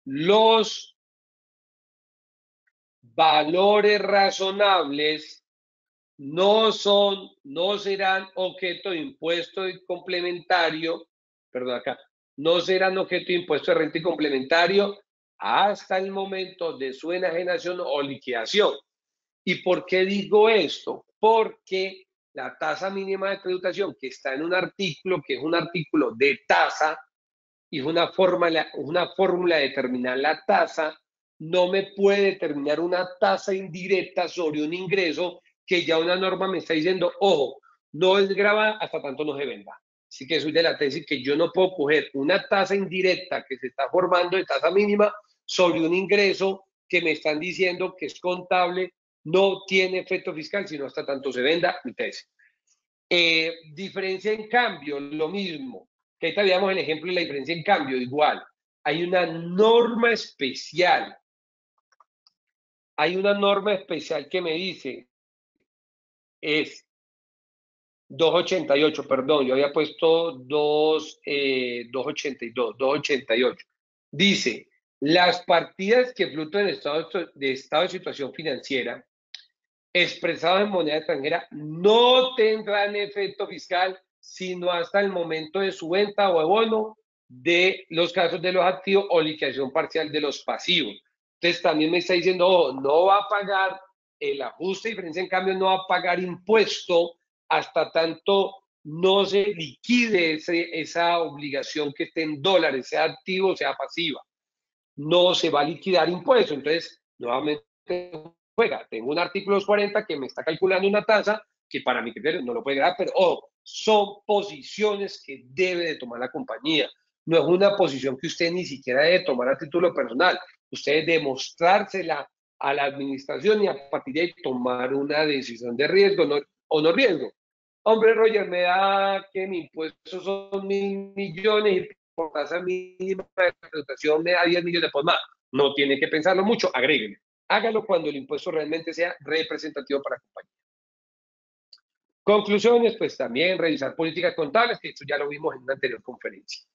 los valores razonables no serán objeto de impuesto complementario, no serán objeto de impuesto de renta y complementario hasta el momento de su enajenación o liquidación. ¿Y por qué digo esto? Porque la tasa mínima de tributación que está en un artículo, que es un artículo de tasa, y es una fórmula de determinar la tasa, no me puede determinar una tasa indirecta sobre un ingreso que ya una norma me está diciendo, ojo, no es grabada hasta tanto no se venda. Así que soy de la tesis que yo no puedo coger una tasa indirecta que se está formando de tasa mínima sobre un ingreso que me están diciendo que es contable, no tiene efecto fiscal, sino hasta tanto se venda mi tesis. Diferencia en cambio, lo mismo, que ahí veamos el ejemplo de la diferencia en cambio, igual. Hay una norma especial. Que me dice, es 288, perdón, yo había puesto 288. Dice, las partidas que fluctúan en estado de situación financiera expresadas en moneda extranjera no tendrán efecto fiscal sino hasta el momento de su venta o abono de los casos de los activos o liquidación parcial de los pasivos. Entonces también me está diciendo, oh, no va a pagar el ajuste de diferencia, en cambio no va a pagar impuesto hasta tanto no se liquide esa obligación que esté en dólares, sea activo o sea pasiva. No se va a liquidar impuesto. Entonces, nuevamente juega. Tengo un artículo 40 que me está calculando una tasa que para mi criterio no lo puede dar, pero son posiciones que debe de tomar la compañía. No es una posición que usted ni siquiera debe tomar a título personal. Usted debe demostrársela a la administración y a partir de ahí tomar una decisión de riesgo o no riesgo. Hombre, Roger, me da que mi impuesto son 1.000 millones y por tasa mínima de tributación me da 10 millones, pues más. No tiene que pensarlo mucho, agréguele. Hágalo cuando el impuesto realmente sea representativo para la compañía. Conclusiones, pues también revisar políticas contables, que esto ya lo vimos en una anterior conferencia.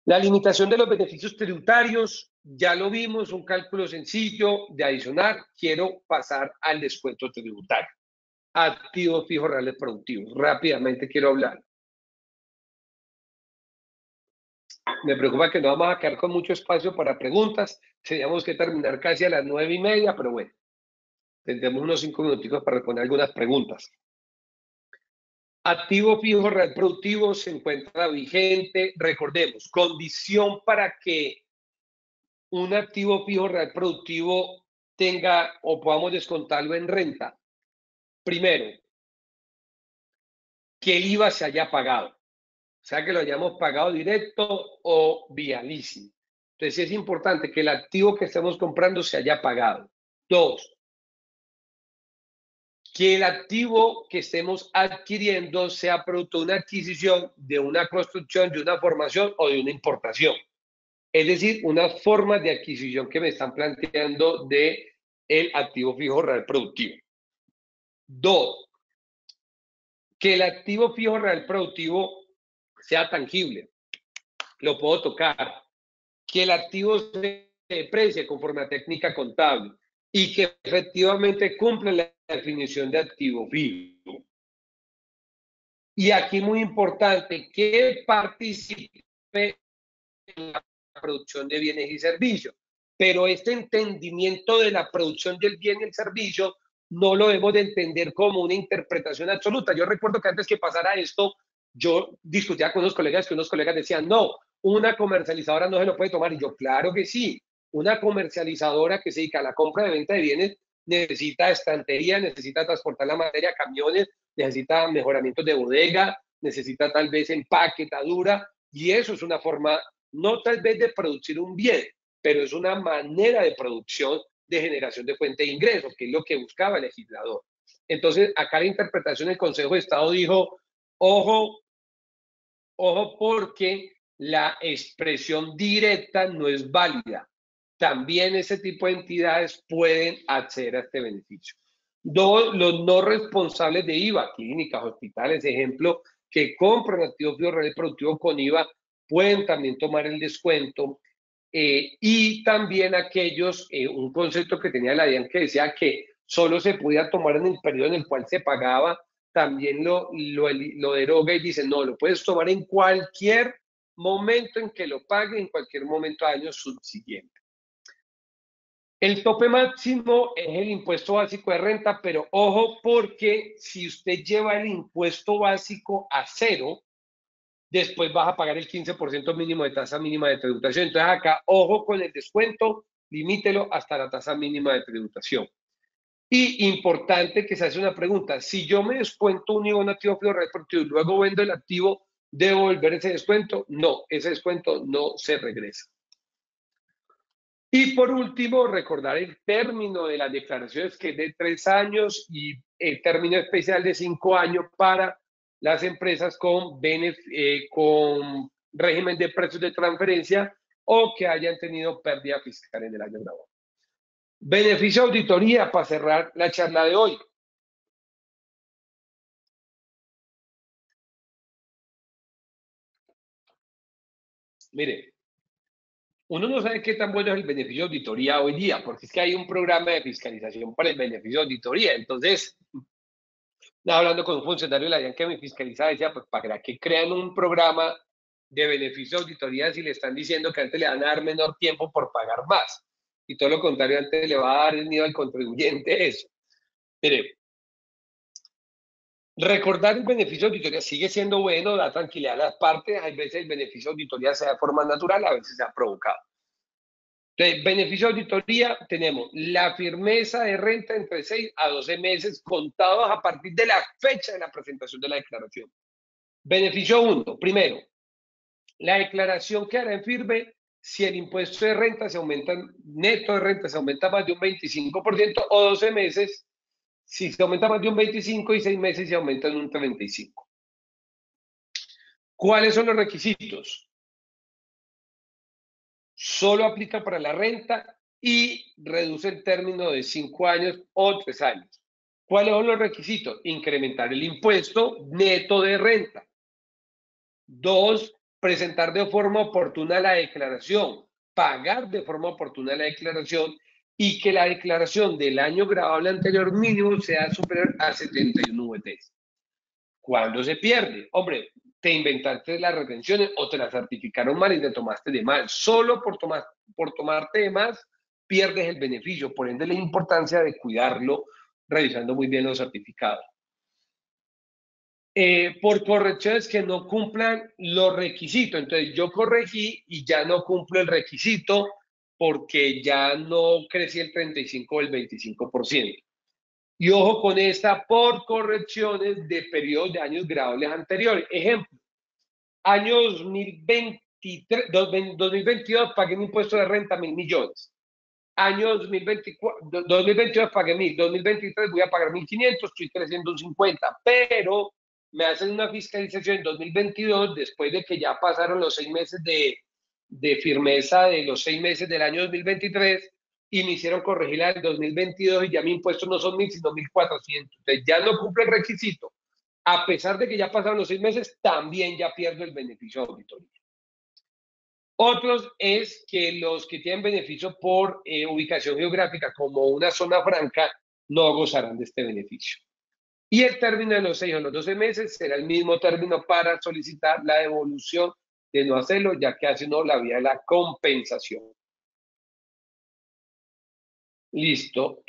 La limitación de los beneficios tributarios, ya lo vimos, un cálculo sencillo de adicionar. Quiero pasar al descuento tributario. Activos fijos reales productivos. Rápidamente quiero hablar. Me preocupa que no vamos a quedar con mucho espacio para preguntas. Teníamos que terminar casi a las 9:30, pero bueno, tendremos unos 5 minuticos para responder algunas preguntas. Activo fijo real productivo se encuentra vigente. Recordemos, condición para que un activo fijo real productivo tenga o podamos descontarlo en renta. Primero, que el IVA se haya pagado. O sea, que lo hayamos pagado directo o vía leasing. Entonces, es importante que el activo que estemos comprando se haya pagado. 2, que el activo que estemos adquiriendo sea producto de una adquisición, de una construcción, de una formación o de una importación. Es decir, unas formas de adquisición que me están planteando de el activo fijo real productivo. 2, que el activo fijo real productivo sea tangible, lo puedo tocar, que el activo se deprecie conforme a técnica contable y que efectivamente cumple la definición de activo fijo. Y aquí muy importante, que participe en la producción de bienes y servicios. Pero este entendimiento de la producción del bien y el servicio no lo debemos de entender como una interpretación absoluta. Yo recuerdo que antes que pasara esto, yo discutía con unos colegas que unos colegas decían, no, una comercializadora no se lo puede tomar. Y yo, claro que sí. Una comercializadora que se dedica a la compra y venta de bienes necesita estantería, necesita transportar la materia, camiones, necesita mejoramientos de bodega, necesita tal vez empaquetadura, y eso es una forma, no tal vez de producir un bien, pero es una manera de producción de generación de fuente de ingresos, que es lo que buscaba el legislador. Entonces, acá la interpretación del Consejo de Estado dijo, ojo, porque la expresión directa no es válida. También ese tipo de entidades pueden acceder a este beneficio. 2, los no responsables de IVA, clínicas, hospitales, ejemplo, que compran activos fijo real productivo con IVA, pueden también tomar el descuento. Y también aquellos, un concepto que tenía la DIAN que decía que solo se podía tomar en el periodo en el cual se pagaba, también lo deroga y dice, no, lo puedes tomar en cualquier momento en que lo pague, en cualquier momento del año subsiguiente. El tope máximo es el impuesto básico de renta, pero ojo porque si usted lleva el impuesto básico a 0, después vas a pagar el 15% mínimo de tasa mínima de tributación. Entonces acá, ojo con el descuento, limítelo hasta la tasa mínima de tributación. Y importante que se hace una pregunta, si yo me descuento un IVA activo fijo real productivo y luego vendo el activo, ¿debo volver ese descuento? No, ese descuento no se regresa. Y por último, recordar el término de las declaraciones, que es de 3 años, y el término especial de 5 años para las empresas con régimen de precios de transferencia o que hayan tenido pérdida fiscal en el año grabado. Beneficio de auditoría para cerrar la charla de hoy. Mire, uno no sabe qué tan bueno es el beneficio de auditoría hoy día, porque es que hay un programa de fiscalización para el beneficio de auditoría. Entonces, hablando con un funcionario de la DIAN que me fiscalizaba, decía, pues para que crean un programa de beneficio de auditoría si le están diciendo que antes le van a dar menor tiempo por pagar más. y todo lo contrario, antes le va a dar el miedo al contribuyente eso. Mire, recordar el beneficio de auditoría sigue siendo bueno, da tranquilidad a las partes, hay veces el beneficio de auditoría se da de forma natural, a veces se ha provocado. Entonces, beneficio de auditoría, tenemos la firmeza de renta entre 6 a 12 meses contados a partir de la fecha de la presentación de la declaración. Beneficio 1, primero, la declaración quedará en firme si el impuesto de renta se aumenta, neto de renta se aumenta más de un 25% o 12 meses, si se aumenta más de un 25 y 6 meses se aumenta en un 35. ¿Cuáles son los requisitos? Solo aplica para la renta y reduce el término de 5 años o 3 años. ¿Cuáles son los requisitos? Incrementar el impuesto neto de renta. 2, presentar de forma oportuna la declaración, pagar de forma oportuna la declaración y que la declaración del año gravable anterior mínimo sea superior a 71 VTs. ¿Cuándo se pierde? Hombre, te inventaste las retenciones o te las certificaron mal y te tomaste de mal. Solo por tomarte de más pierdes el beneficio. Por ende, la importancia de cuidarlo revisando muy bien los certificados. Por correcciones que no cumplan los requisitos. Entonces, yo corregí y ya no cumplo el requisito porque ya no crecí el 35 o el 25%. Y ojo con esta, por correcciones de periodos de años graduales anteriores. Ejemplo, año 2022 pagué un impuesto de renta 1.000 millones. Año 2022 pagué 1.000. 2023 voy a pagar 1.500, estoy creciendo un 50. Pero me hacen una fiscalización en 2022 después de que ya pasaron los 6 meses de firmeza de los 6 meses del año 2023 y me hicieron corregir la del 2022 y ya mi impuesto no son 1.000 sino 1.400. Entonces ya no cumple el requisito. A pesar de que ya pasaron los 6 meses, también ya pierdo el beneficio de auditoría. Otros es que los que tienen beneficio por ubicación geográfica como una zona franca no gozarán de este beneficio. Y el término de los 6 o los 12 meses será el mismo término para solicitar la devolución de no hacerlo, ya que hace no la vía de la compensación. Listo.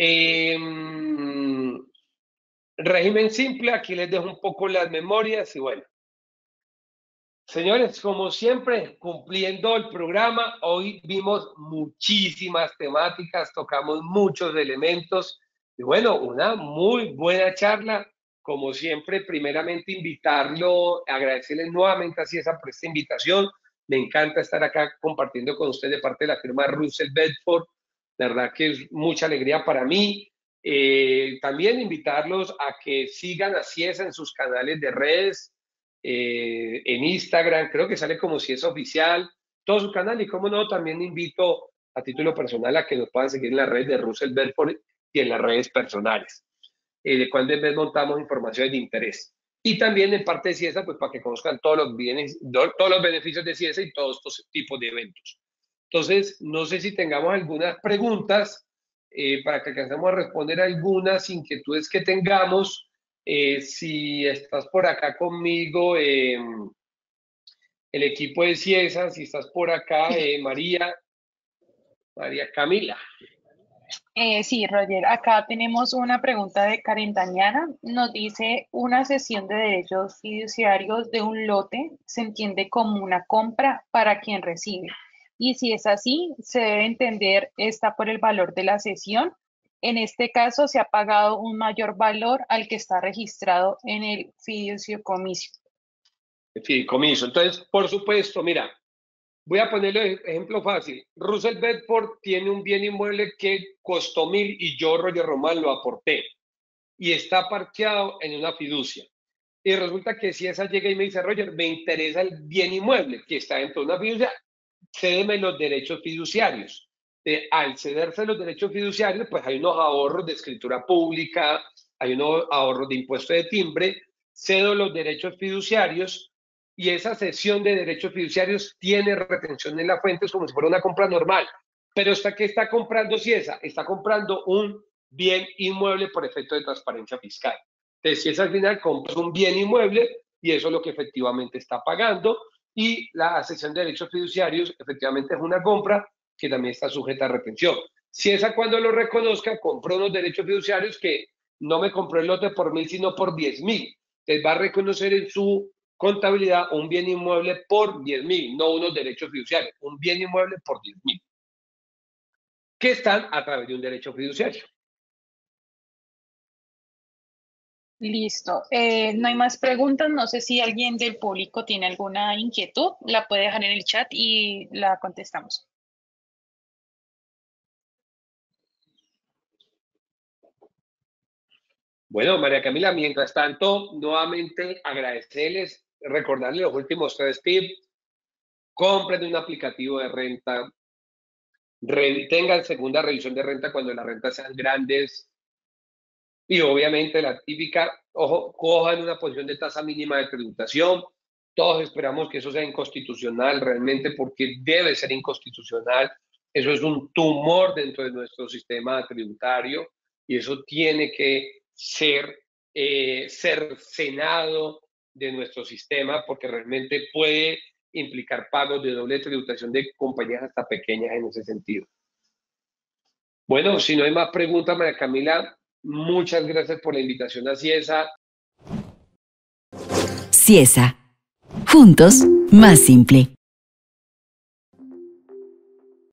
Régimen simple, aquí les dejo un poco las memorias y bueno. Señores, como siempre, cumpliendo el programa, hoy vimos muchísimas temáticas, tocamos muchos elementos y bueno, una muy buena charla. Como siempre, primeramente invitarlo, agradecerle nuevamente a Ciesa por esta invitación. Me encanta estar acá compartiendo con usted de parte de la firma Russell Bedford. La verdad que es mucha alegría para mí. También invitarlos a que sigan a Ciesa en sus canales de redes, en Instagram, creo que sale como Ciesa Oficial, todo su canal. Y como no, también invito a título personal a que nos puedan seguir en la red de Russell Bedford y en las redes personales, de cuál vez montamos informaciones de interés. Y también en parte de Ciesa, pues para que conozcan todos los beneficios de Ciesa y todos estos tipos de eventos. Entonces, no sé si tengamos algunas preguntas para que alcancemos a responder algunas inquietudes que tengamos. Si estás por acá conmigo, el equipo de Ciesa, si estás por acá, María Camila. Sí, Roger, acá tenemos una pregunta de Karen Dañana. Nos dice, una cesión de derechos fiduciarios de un lote se entiende como una compra para quien recibe. Y si es así, se debe entender esta por el valor de la cesión. En este caso, se ha pagado un mayor valor al que está registrado en el fideicomiso. Fideicomiso. Entonces, por supuesto, mira, voy a ponerle ejemplo fácil. Russell Bedford tiene un bien inmueble que costó 1.000 y yo, Roger Román, lo aporté. Y está parqueado en una fiducia. Y resulta que si esa llega y me dice, Roger, me interesa el bien inmueble que está dentro de una fiducia, cédeme los derechos fiduciarios. Al cederse los derechos fiduciarios, pues hay unos ahorros de escritura pública, hay unos ahorros de impuesto de timbre, cedo los derechos fiduciarios y esa cesión de derechos fiduciarios tiene retención en la fuente, es como si fuera una compra normal. Pero ¿qué está comprando Ciesa? Está comprando un bien inmueble por efecto de transparencia fiscal. Entonces, Ciesa al final compra un bien inmueble y eso es lo que efectivamente está pagando. Y la cesión de derechos fiduciarios efectivamente es una compra que también está sujeta a retención. Ciesa, cuando lo reconozca, compró unos derechos fiduciarios que no me compró el lote por 1.000, sino por 10.000. Entonces va a reconocer en su contabilidad un bien inmueble por 10.000, no unos derechos fiduciarios, un bien inmueble por 10.000, que están a través de un derecho fiduciario. Listo. No hay más preguntas. No sé si alguien del público tiene alguna inquietud. La puede dejar en el chat y la contestamos. Bueno, María Camila, mientras tanto, nuevamente agradecerles, recordarles los últimos 3 tips. Compren un aplicativo de renta, tengan segunda revisión de renta cuando las rentas sean grandes y obviamente la típica, ojo, cojan una posición de tasa mínima de tributación. Todos esperamos que eso sea inconstitucional realmente porque debe ser inconstitucional. Eso es un tumor dentro de nuestro sistema tributario y eso tiene que ser cercenado de nuestro sistema porque realmente puede implicar pagos de doble tributación de compañías hasta pequeñas en ese sentido. Bueno, si no hay más preguntas, María Camila, muchas gracias por la invitación a Ciesa. Ciesa. Juntos, más simple.